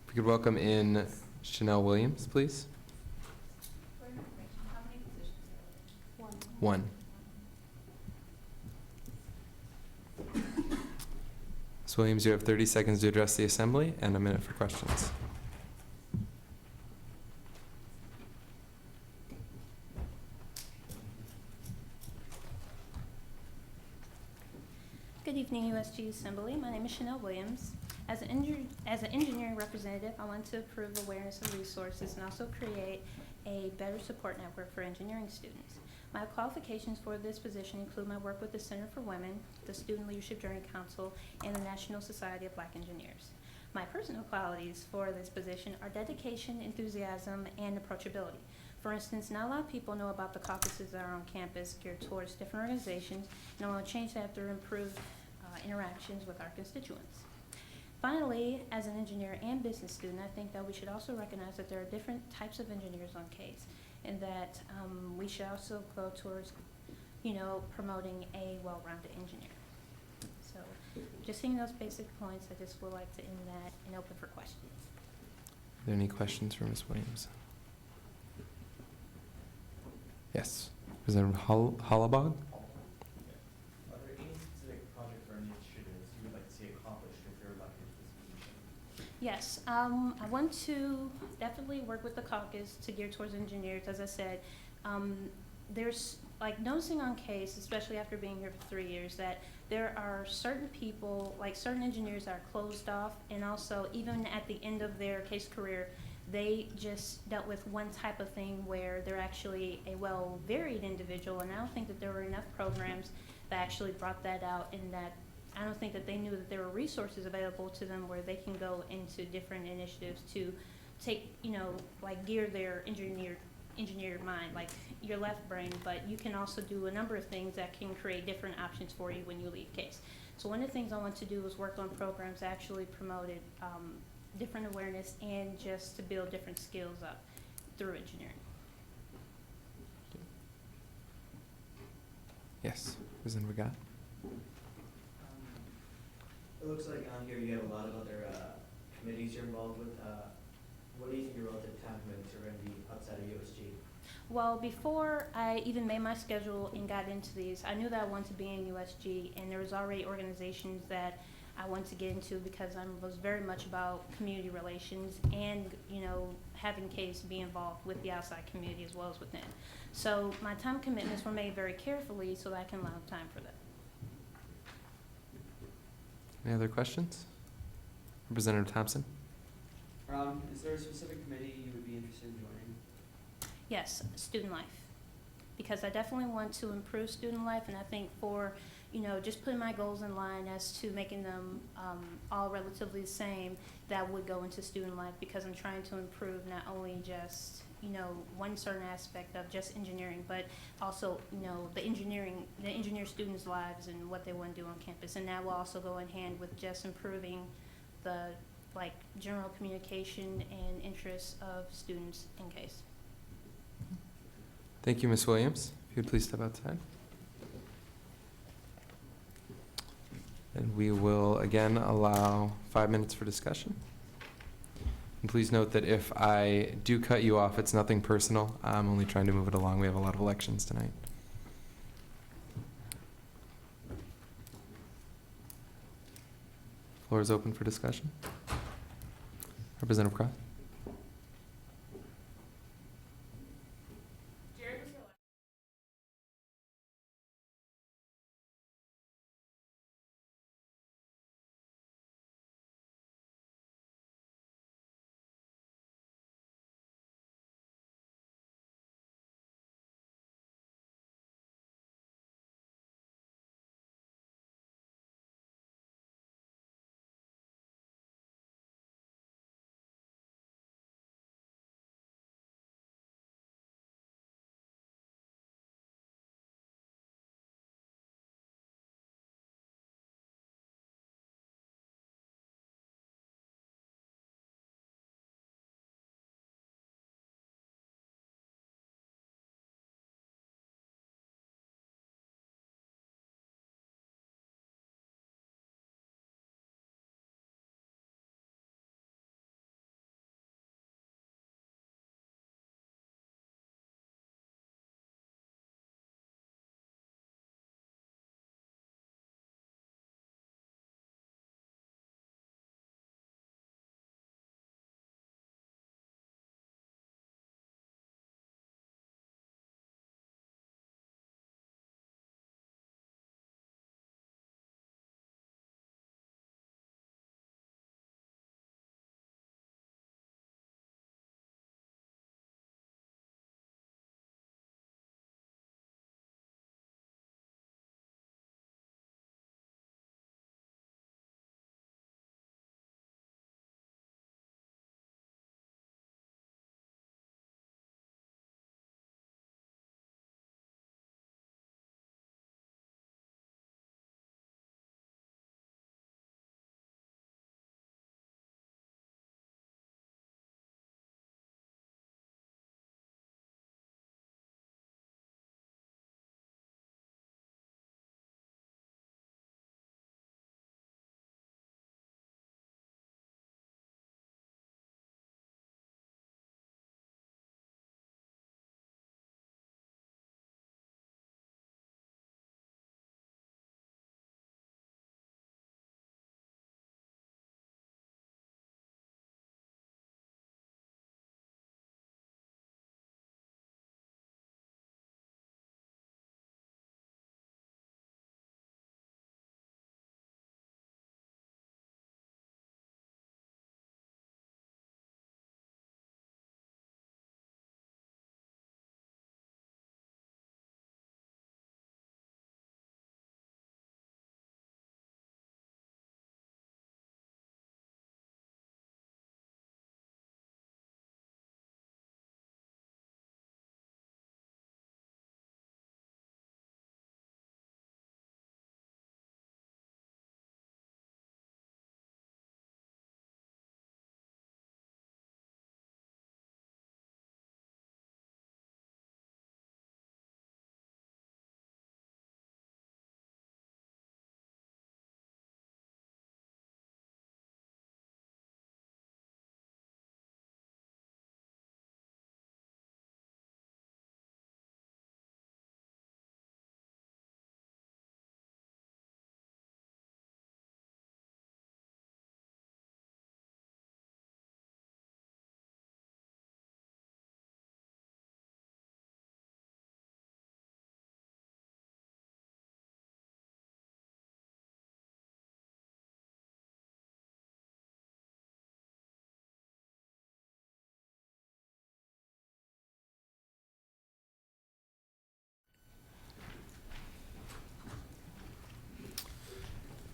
If we could welcome in Shanell Williams, please. For information, how many positions are there? One. Ms. Williams, you have 30 seconds to address the assembly and a minute for questions. Good evening, USG Assembly. My name is Shanell Williams. As an engineering representative, I want to improve awareness of resources and also create a better support network for engineering students. My qualifications for this position include my work with the Center for Women, the Student Leadership Journey Council, and the National Society of Black Engineers. My personal qualities for this position are dedication, enthusiasm, and approachability. For instance, not a lot of people know about the caucuses that are on campus geared towards different organizations, and I want to change that through improved interactions with our constituents. Finally, as an engineer and business student, I think that we should also recognize that there are different types of engineers on CASE, and that we should also go towards, promoting a well-rounded engineer. So, just seeing those basic points, I just would like to end that and open for questions. Are there any questions for Ms. Williams? Yes. Representative Hollabog? Are there any specific projects or initiatives you would like to see accomplished if you're elected to this position? Yes, I want to definitely work with the caucus to gear towards engineers. As I said, there's noticing on CASE, especially after being here for 3 years, that there are certain people, certain engineers that are closed off, and also even at the end of their CASE career, They just dealt with one type of thing where they're actually a well-varied individual, and I don't think that there were enough programs that actually brought that out, and that I don't think that they knew that there were resources available to them where they can go into different initiatives to take, like gear their engineered mind, like your left brain, but you can also do a number of things that can create different options for you when you leave case. So one of the things I want to do was work on programs that actually promoted different awareness and just to build different skills up through engineering. Yes, Representative Regat. It looks like on here you have a lot of other committees you're involved with. What do you think your relative time commitments are going to be outside of USG? Well, before I even made my schedule and got into these, I knew that I wanted to be in USG, and there was already organizations that I wanted to get into because I was very much about community relations and, having case be involved with the outside community as well as within. So my time commitments were made very carefully so that I can allow time for that. Any other questions? Representative Thompson. Is there a specific committee you would be interested in joining? Yes, student life. Because I definitely want to improve student life, and I think for, just putting my goals in line as to making them all relatively the same, that would go into student life, because I'm trying to improve not only just, one certain aspect of just engineering, but also, the engineer students' lives and what they want to do on campus. And that will also go in hand with just improving the, general communication and interests of students in case. Thank you, Ms. Williams. If you'd please step outside. And we will again allow 5 minutes for discussion. And please note that if I do cut you off, it's nothing personal. I'm only trying to move it along. We have a lot of elections tonight. Floor is open for discussion. Representative Cross.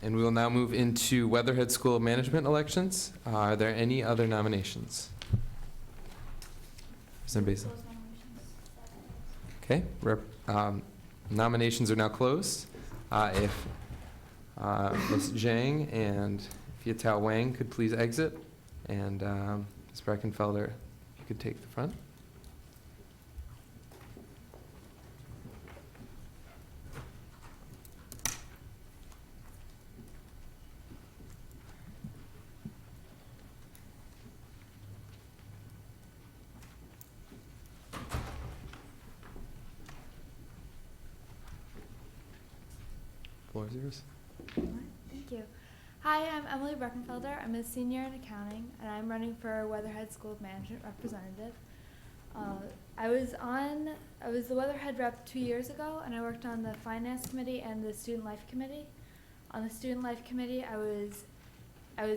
And we will now move into Weatherhead School of Management elections. Are there any other nominations? Is there anybody? Okay, nominations are now closed. If Ms. Zhang and Fiatao Wang could please exit, and Ms. Brecon Felder, if you could take the front. Floor is yours. Thank you. Hi, I'm Emily Breckenfelder. I'm a senior in accounting, and I'm running for Weatherhead School of Management representative. I was the Weatherhead rep 2 years ago, and I worked on the finance committee and the student life committee. On the student life committee, I was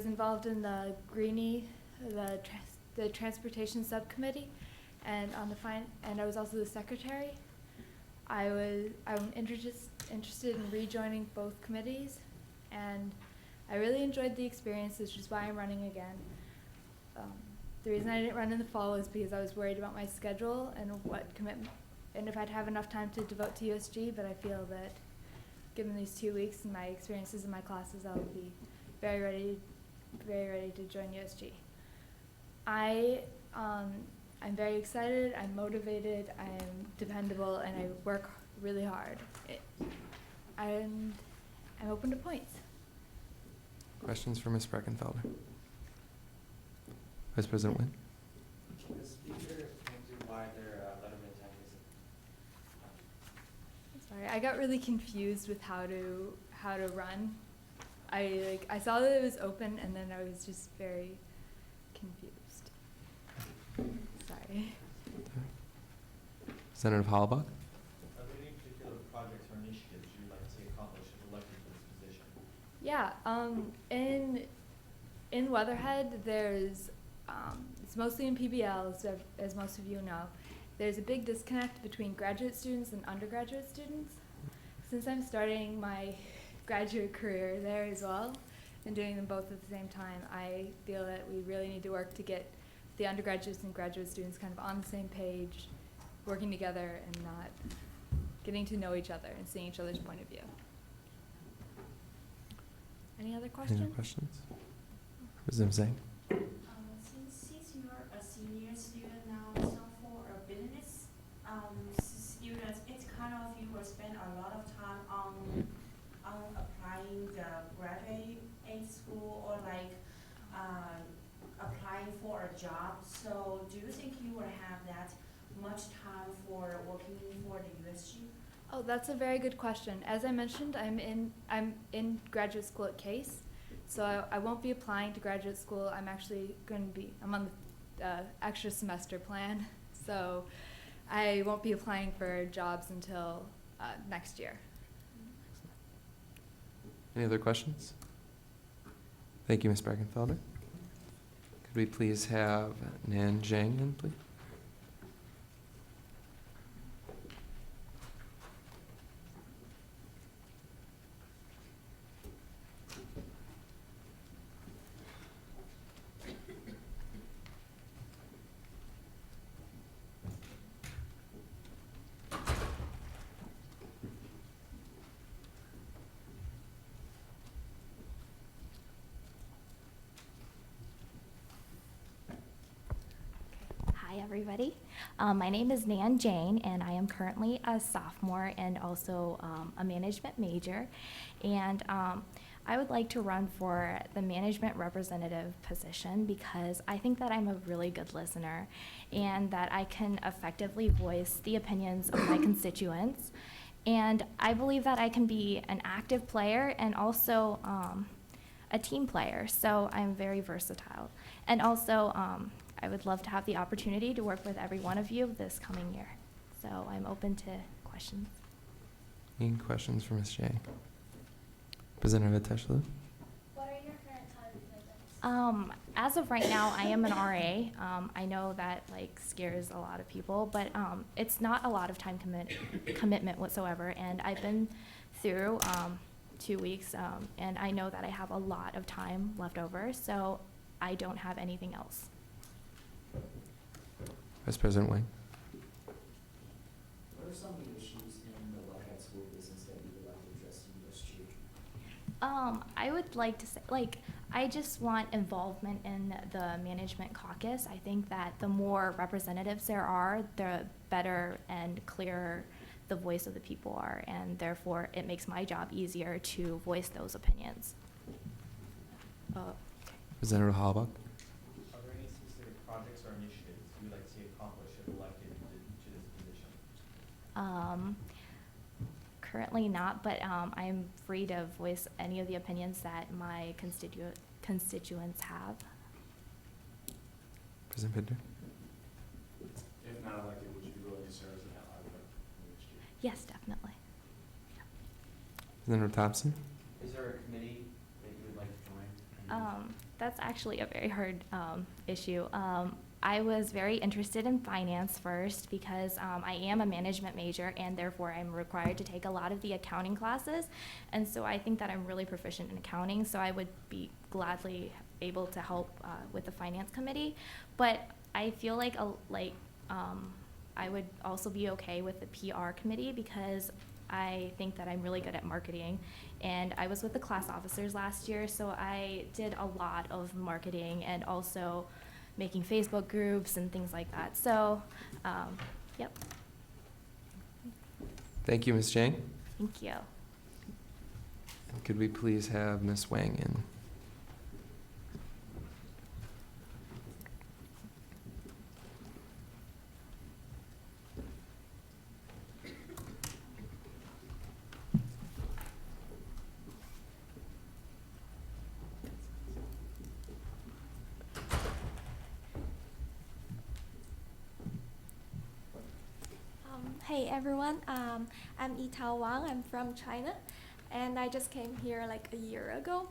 involved in the Greenie, the transportation subcommittee, and on the and I was also the secretary. I'm interested in rejoining both committees, and I really enjoyed the experience, which is why I'm running again. The reason I didn't run in the fall was because I was worried about my schedule and what commitment, and if I'd have enough time to devote to USG, but I feel that given these 2 weeks and my experiences in my classes, I'll be very ready to join USG. I'm very excited, I'm motivated, I'm dependable, and I work really hard. I'm open to points. Questions for Ms. Breckenfelder? Vice President Wynn? The speaker can't do why their letterman tag isn't. Sorry, I got really confused with how to run. I saw that it was open, and then I was just very confused. Sorry. Senator Hollabaugh? Are there any particular projects or initiatives you'd like to see accomplished if elected to this position? Yeah, in Weatherhead, there's, it's mostly in PBL, as most of you know. There's a big disconnect between graduate students and undergraduate students. Since I'm starting my graduate career there as well, and doing them both at the same time, I feel that we really need to work to get the undergraduates and graduate students kind of on the same page, working together and not getting to know each other and seeing each other's point of view. Any other questions? Any other questions? Representative Zhang? Since you're a senior student now, sophomore or business students, it's kind of you will spend a lot of time on applying the graduate aid school or like applying for a job. So do you think you will have that much time for working for the USG? Oh, that's a very good question. As I mentioned, I'm in graduate school at Case, so I won't be applying to graduate school. I'm actually I'm on the extra semester plan, so I won't be applying for jobs until next year. Any other questions? Thank you, Ms. Breckenfelder. Could we please have Nan Zhang in, please? Hi, everybody. My name is Nan Jane, and I am currently a sophomore and also a management major. And I would like to run for the management representative position because I think that I'm a really good listener and that I can effectively voice the opinions of my constituents. And I believe that I can be an active player and also a team player, so I'm very versatile. And also, I would love to have the opportunity to work with every one of you this coming year. So I'm open to questions. Any questions for Ms. Zhang? Representative Teshlu? What are your current time commitments? As of right now, I am an RA. I know that scares a lot of people, but it's not a lot of time commitment whatsoever. And I've been through 2 weeks, and I know that I have a lot of time left over, so I don't have anything else. Vice President Wang. What are some of the issues in the Weatherhead school business that you would like to address in USG? I would like to say, I just want involvement in the management caucus. I think that the more representatives there are, the better and clearer the voice of the people are, and therefore it makes my job easier to voice those opinions. Representative Halbach. Are there any specific projects or initiatives you would like to see accomplished if elected to this position? Currently not, but I'm free to voice any of the opinions that my constituents have. President Pinder. If not elected, would you be willing to serve as an ally with USG? Yes, definitely. Senator Thompson. Is there a committee that you would like to join? That's actually a very hard issue. I was very interested in finance first because I am a management major, and therefore I'm required to take a lot of the accounting classes. And so I think that I'm really proficient in accounting, so I would be gladly able to help with the finance committee. But I feel like I would also be okay with the PR committee because I think that I'm really good at marketing. And I was with the class officers last year, so I did a lot of marketing and also making Facebook groups and things like that. So, yep. Thank you, Ms. Jang. Thank you. And could we please have Ms. Wang in? Hey everyone, I'm Yitao Wang. I'm from China, and I just came here like a year ago.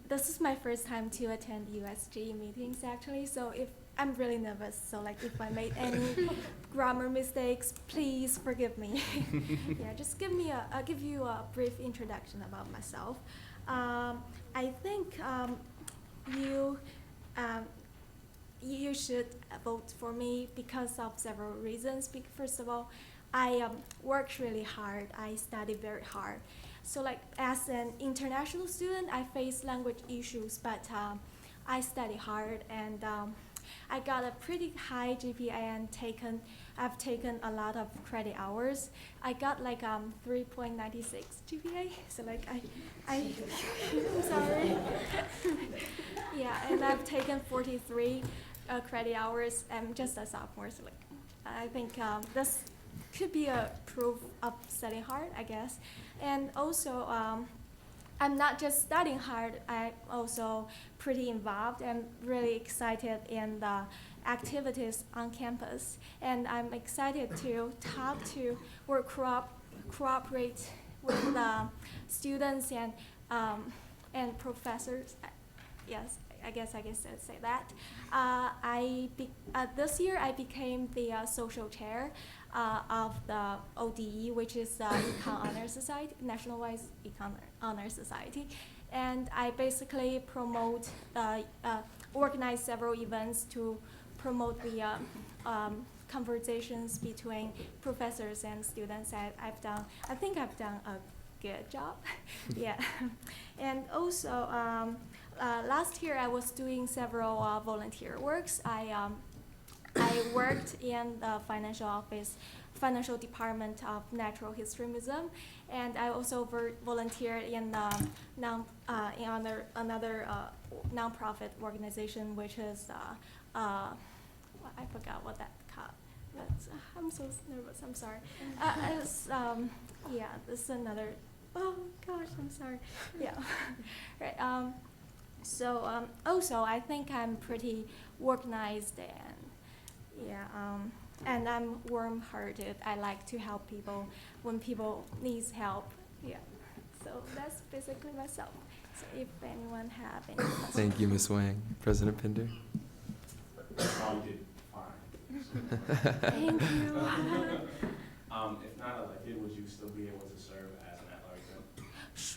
This is my first time to attend USG meetings actually, so I'm really nervous. So if I made any grammar mistakes, please forgive me. Yeah, just I'll give you a brief introduction about myself. I think you should vote for me because of several reasons. First of all, I worked really hard. I studied very hard. So as an international student, I face language issues, but I study hard, and I got a pretty high GPA and I've taken a lot of credit hours. I got 3.96 GPA, so I'm sorry. Yeah, and I've taken 43 credit hours. I'm just a sophomore, so I think this could be a proof of studying hard, I guess. And also, I'm not just studying hard, I'm also pretty involved and really excited in the activities on campus. And I'm excited to cooperate with the students and professors. Yes, I guess I'd say that. This year I became the social chair of the ODE, which is the Econ Honor Society, Nationwide Econ Honor Society. And I basically organize several events to promote the conversations between professors and students. I think I've done a good job. Yeah. And also, last year I was doing several volunteer works. I worked in the financial department of Natural History Museum, and I also volunteered in another nonprofit organization, which is I forgot what that called. But I'm so nervous. I'm sorry. Yeah, this is another. Oh gosh, I'm sorry. Yeah. Right. So also I think I'm pretty organized and I'm warm-hearted. I like to help people when people needs help. Yeah. So that's basically myself. So if anyone have any questions. Thank you, Ms. Wang. President Pinder. You did fine. Thank you. If not elected, would you still be able to serve as an at-large member?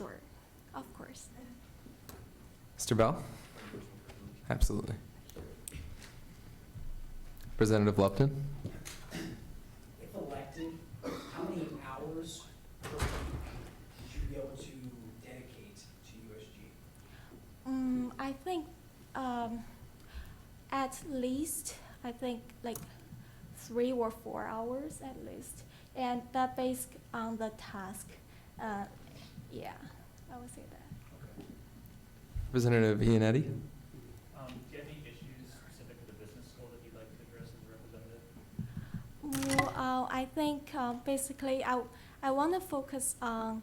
sure, of course. Mr. Bell? Absolutely. Representative Lupton? If elected, how many hours per week would you be able to dedicate to USG? I think at least, I think like 3 or 4 hours at least. And that based on the task. Yeah, I would say that. Representative Iannetti? Do you have any issues specific to the business school that you'd like to address as a representative? Well, I think basically I want to focus on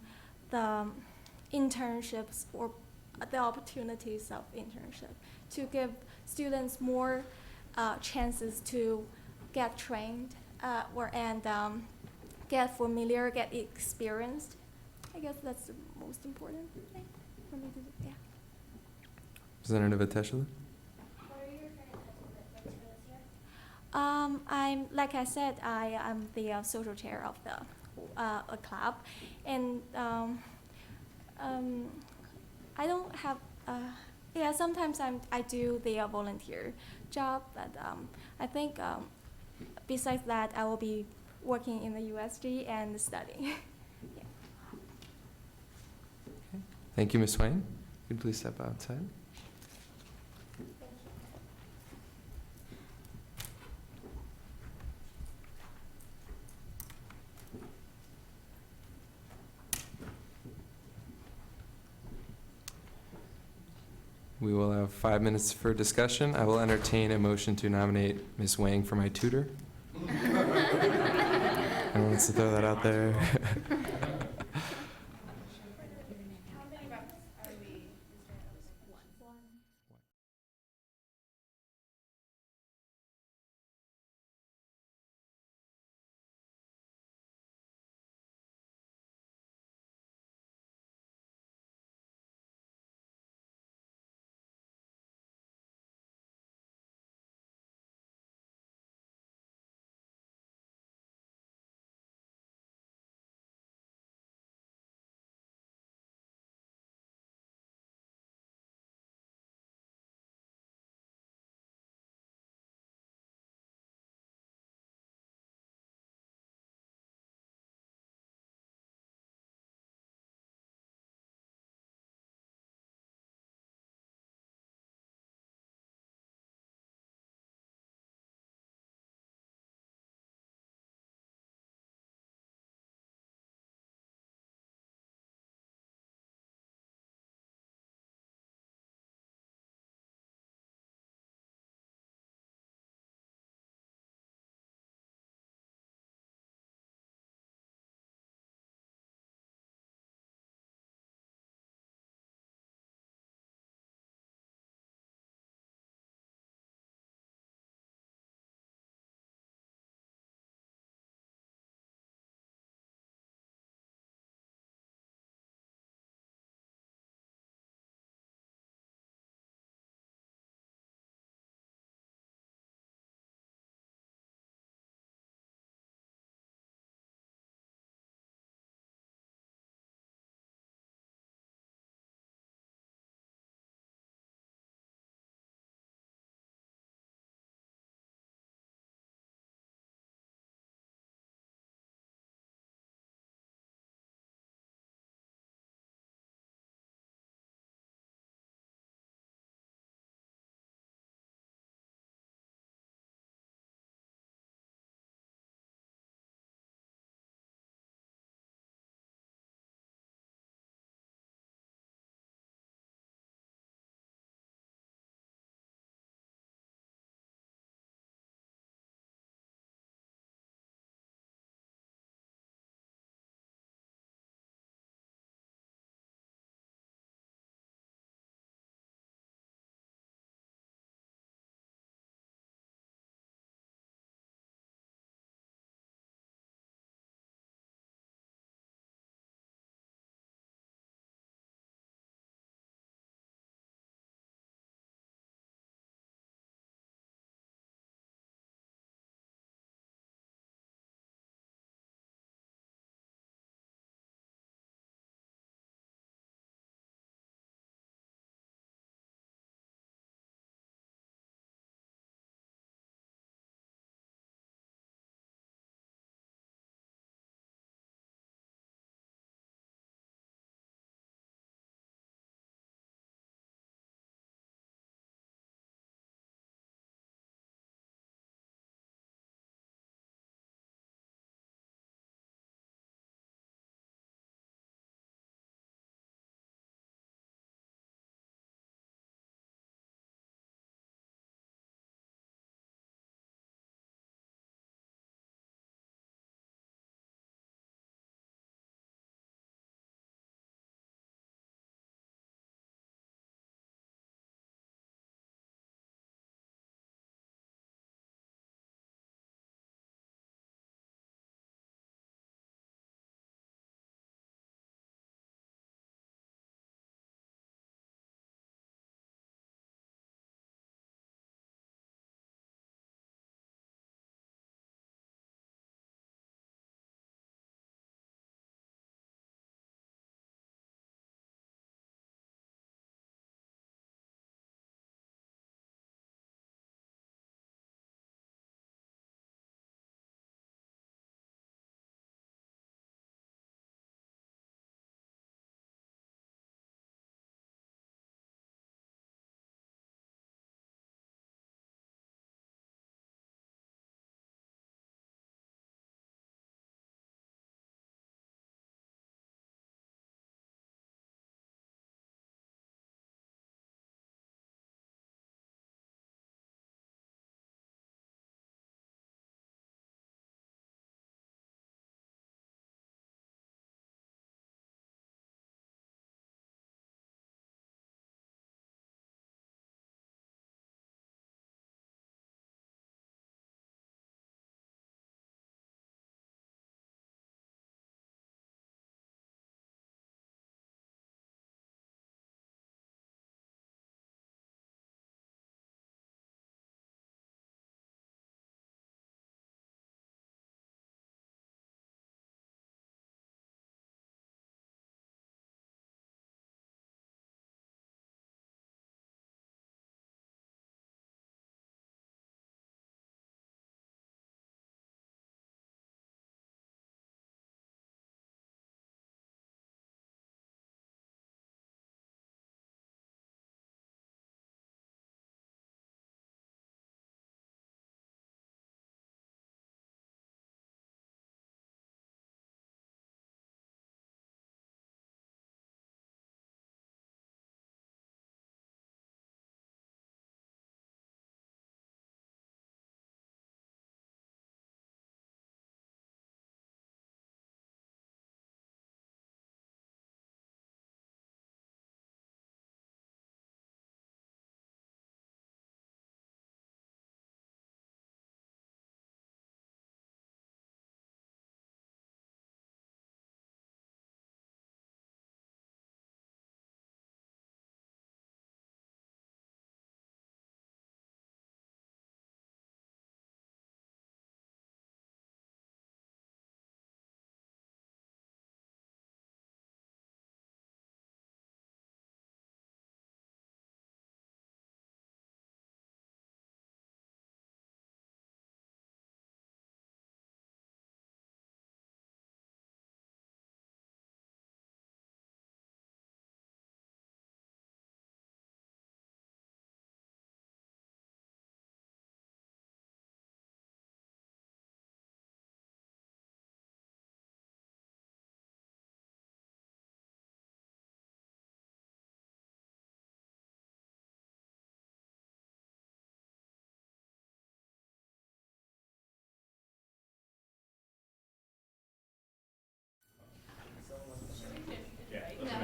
the internships or the opportunities of internship to give students more chances to get trained and get familiar, get experienced. I guess that's the most important thing for me to do. Yeah. Representative Ateshla? What are your current activities for this year? I'm like I said, I am the social chair of the a club, and I don't have. Yeah, sometimes I do the volunteer job, but I think besides that, I will be working in the USG and studying. Yeah. Thank you, Ms. Wang. Could you please step outside? We will have 5 minutes for discussion. I will entertain a motion to nominate Ms. Wang for my tutor. Anyone wants to throw that out there?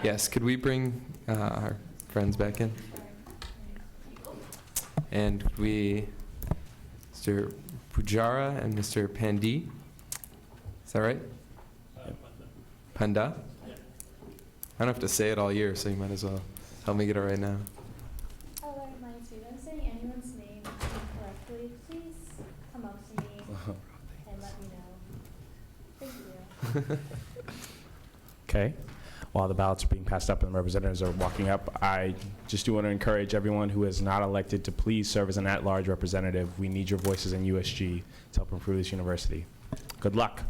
Yes, could we bring our friends back in? And Mr. Pujara and Mr. Pandi. Is that right? Panda? I don't have to say it all year, so you might as well help me get it right now. Hello, my name is If I'm saying anyone's name incorrectly, please come up to me and let me know. Thank you. Okay. While the ballots are being passed up and the representatives are walking up, I just do want to encourage everyone who is not elected to please serve as an at-large representative. We need your voices in USG to help improve this university. Good luck.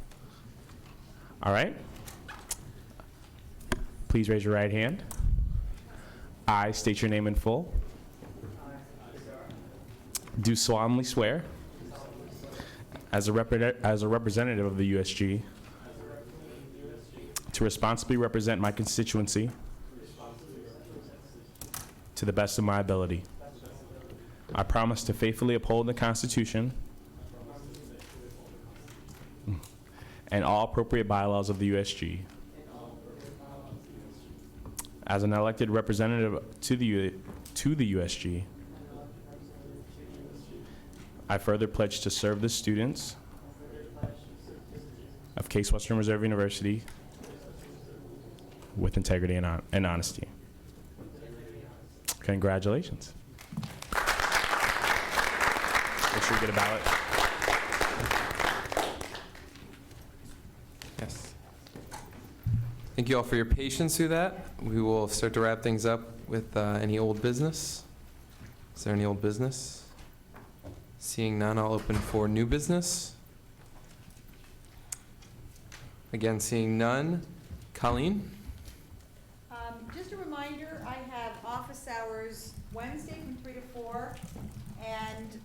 All right. Please raise your right hand. I state your name in full. Do solemnly swear as a representative of the USG to responsibly represent my constituency to the best of my ability. I promise to faithfully uphold the Constitution and all appropriate bylaws of the USG. As an elected representative to the USG, I further pledge to serve the students of Case Western Reserve University with integrity and honesty. Congratulations. Make sure you get a ballot. Yes. Thank you all for your patience through that. We will start to wrap things up with any old business. Is there any old business? Seeing none, I'll open for new business. Again, seeing none. Colleen? Just a reminder, I have office hours Wednesday from 3 to 4 and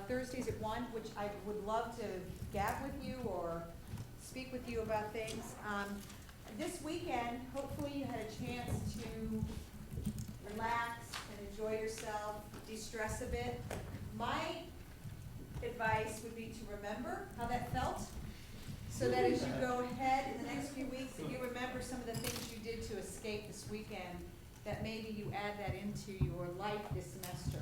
Thursdays at 1, which I would love to gab with you or speak with you about things. This weekend, hopefully you had a chance to relax and enjoy yourself, de-stress a bit. My advice would be to remember how that felt, so that as you go ahead in the next few weeks, and you remember some of the things you did to escape this weekend, that maybe you add that into your life this semester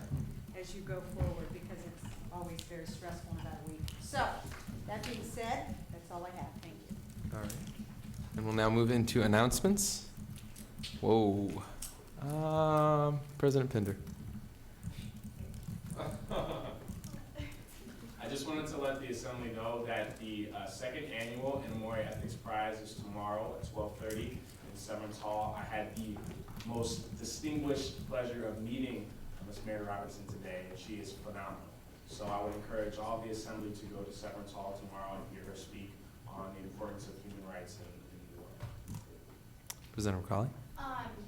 as you go forward, because it's always very stressful in about a week. So, that being said, that's all I have. Thank you. All right. And we'll now move into announcements. Whoa. President Pinder. I just wanted to let the Assembly know that the second annual Inamori Ethics Prize is tomorrow at 12:30 in Severance Hall. I had the most distinguished pleasure of meeting Ms. Mary Robertson today, and she is phenomenal. So I would encourage all the Assembly to go to Severance Hall tomorrow and hear her speak on the importance of human rights in New York. Representative Crowley?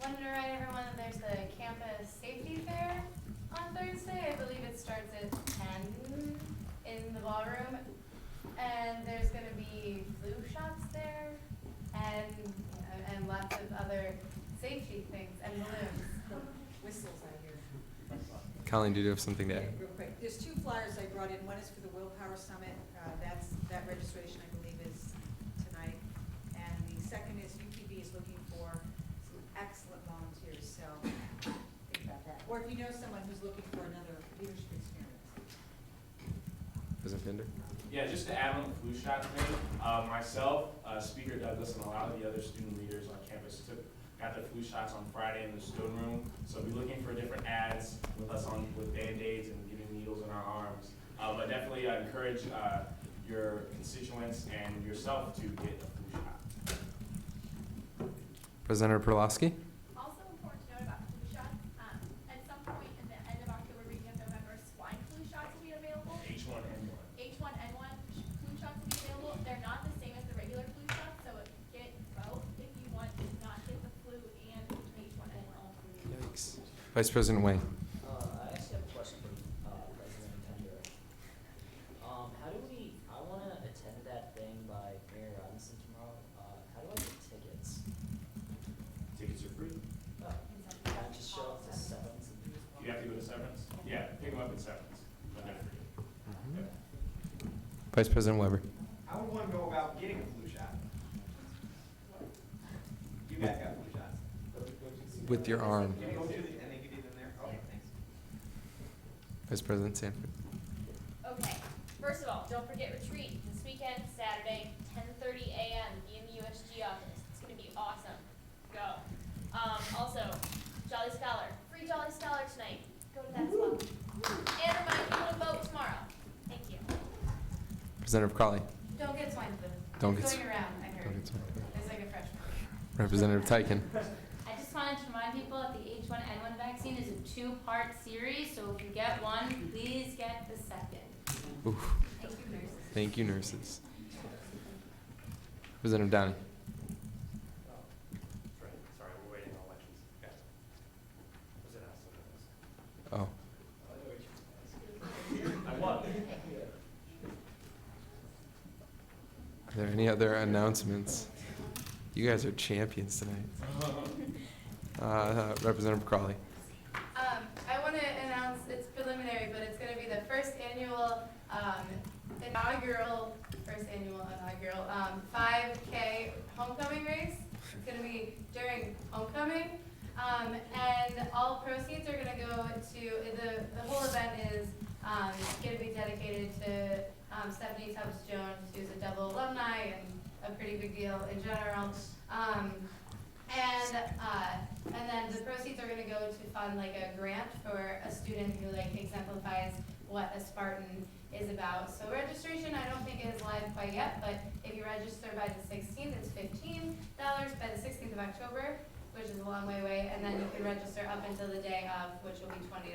Want to remind everyone that there's the campus safety fair on Thursday. I believe it starts at 10 in the ballroom. And there's going to be flu shots there and lots of other safety things and balloons. Whistles, I hear. Colleen, do you have something to add? Real quick, there's two flyers I brought in. One is for the Willpower Summit. That registration, I believe, is tonight. And the second is UPB is looking for some excellent volunteers, so think about that. Or if you know someone who's looking for another leadership experience. President Pinder? Yeah, just to add on the flu shot thing, myself, Speaker Douglas, and a lot of the other student leaders on campus got their flu shots on Friday in the stone room. So be looking for different ads with us with Band-Aids and giving needles in our arms. But definitely encourage your constituents and yourself to get a flu shot. Representative Perlowski? Also important to note about the flu shot, at some point in the end of October, beginning of November, swine flu shots will be available. H1N1. H1N1 flu shots will be available. They're not the same as the regular flu shots, so get both if you want to not get the flu and H1N1. Yikes. Vice President Wayne? I actually have a question for President Pender. How do we, I want to attend that thing by Mary Robinson tomorrow. How do I get tickets? Tickets are free. Can I just show up to Severance? You have to go to Severance? Yeah, pick them up at Severance. But they're free. Vice President Weber? I would want to know about getting a flu shot. You guys got flu shots. with your arm. Can you go to the, and they get it in there? Okay, thanks. Vice President Sanford. Okay, first of all, don't forget retreat this weekend, Saturday, 10:30 a.m. Be in the USG office. It's gonna be awesome. Go. Also, Jolly Scholar, free Jolly Scholar tonight. Go to that as well. And remind people to vote tomorrow. Thank you. Representative Crawley. Don't get swine flu. Don't It's get going around, I heard. don't get swine flu. There's like a freshman. Representative Tyken. I just wanted to remind people that the H1N1 vaccine is a 2-part series, so if you get one, please get the second. Oof. Thank you, nurses. Thank you, nurses. Representative Downey. Sorry, we're waiting on elections. Yeah. Was it asked? Oh. I won. Are there any other announcements? You guys are champions tonight. Representative Crawley. I want to announce, it's preliminary, but it's going to be the first annual inaugural 5K homecoming race. It's going to be during homecoming. And all proceeds are going to go to, the whole event is going to be dedicated to Stephanie Tubbs-Jones, who's a double alumni and a pretty big deal in general. And then the proceeds are going to go to fund like a grant for a student who like exemplifies what a Spartan is about. So registration I don't think is live quite yet, but if you register by the 16th, it's $15. By the 16th of October, which is a long way away, and then you can register up until the day of, which will be $20.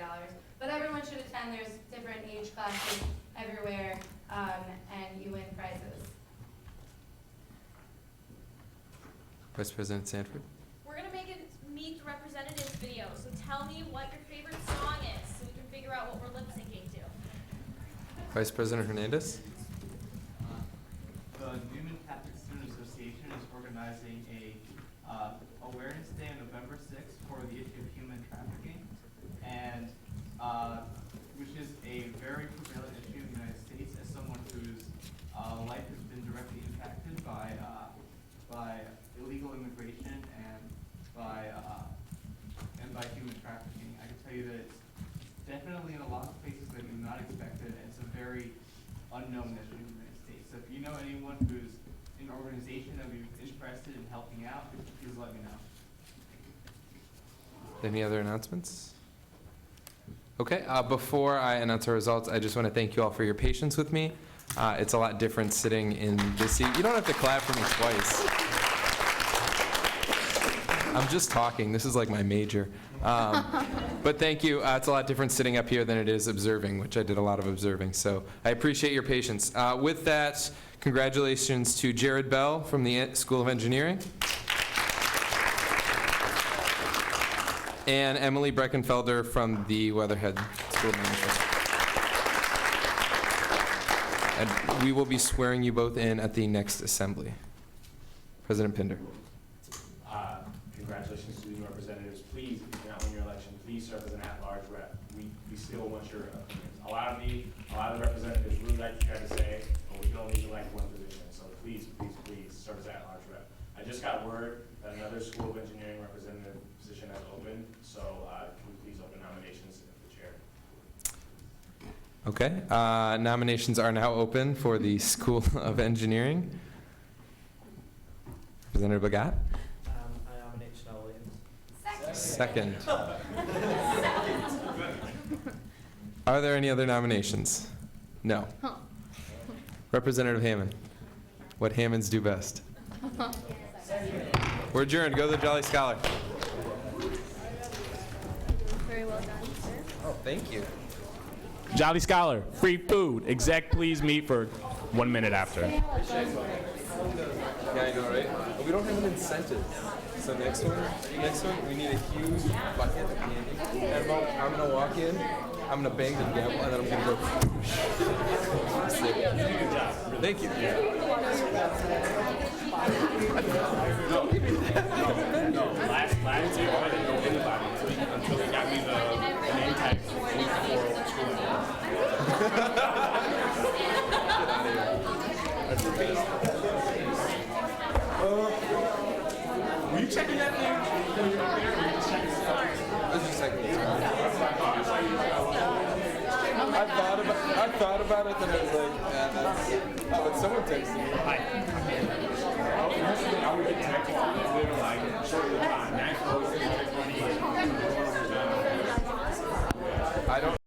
But everyone should attend. There's different age classes everywhere, and you win prizes. Vice President Sanford. We're gonna make a Meet the Representatives video, so tell me what your favorite song is, so we can figure out what we're lip syncing to. Vice President Hernandez. The Newman Catholic Student Association is organizing a awareness day on November 6th for the issue of human trafficking, and which is a very prevalent issue in the United States. As someone whose life has been directly impacted by illegal immigration and by human trafficking, I can tell you that it's definitely in a lot of places that you not expected, and it's a very unknown issue in the United States. So if you know anyone who's in an organization that would be interested in helping out, please let me know. Any other announcements? Okay, before I announce our results, I just want to thank you all for your patience with me. It's a lot different sitting in this seat. You don't have to clap for me twice. I'm just talking. This is like my major. But thank you. It's a lot different sitting up here than it is observing, which I did a lot of observing. So I appreciate your patience. With that, congratulations to Jared Bell from the School of Engineering. And Emily Brecon Felder from the Weatherhead School of Management. And we will be swearing you both in at the next assembly. President Pinder. Congratulations, student representatives. Please, if you're not winning your election, please serve as an at-large rep. We still want your opinions. A lot of the representatives really like what you guys to say, but we can only elect one position. So please serve as an at-large rep. I just got word that another School of Engineering representative position has opened. So can we please open nominations for the chair? Okay, nominations are now open for the School of Engineering. Representative Bagat. I nominate Shanell Williams. Second. Are there any other nominations? No. Representative Hammond. What Hammonds do best. We're adjourned. Go to the Jolly Scholar. Very well done, sir. Oh, thank you. Jolly Scholar, free food. Exec, please meet for 1 minute after. Yeah, I know, right? But we don't have an incentive. So next one, we need a huge bucket of candy. And I'm gonna walk in, I'm gonna bang the gavel, and then I'm gonna go. Thank you. Don't give me that. No, last year I didn't know anybody until they got me the name tag for school. Get out of here. checking that thing? Let's just check it. I thought about it, and I was like, yeah, that's. Oh, but someone texted me. Hi. I would get text, they don't like it, short of the time. Max always text me. I don't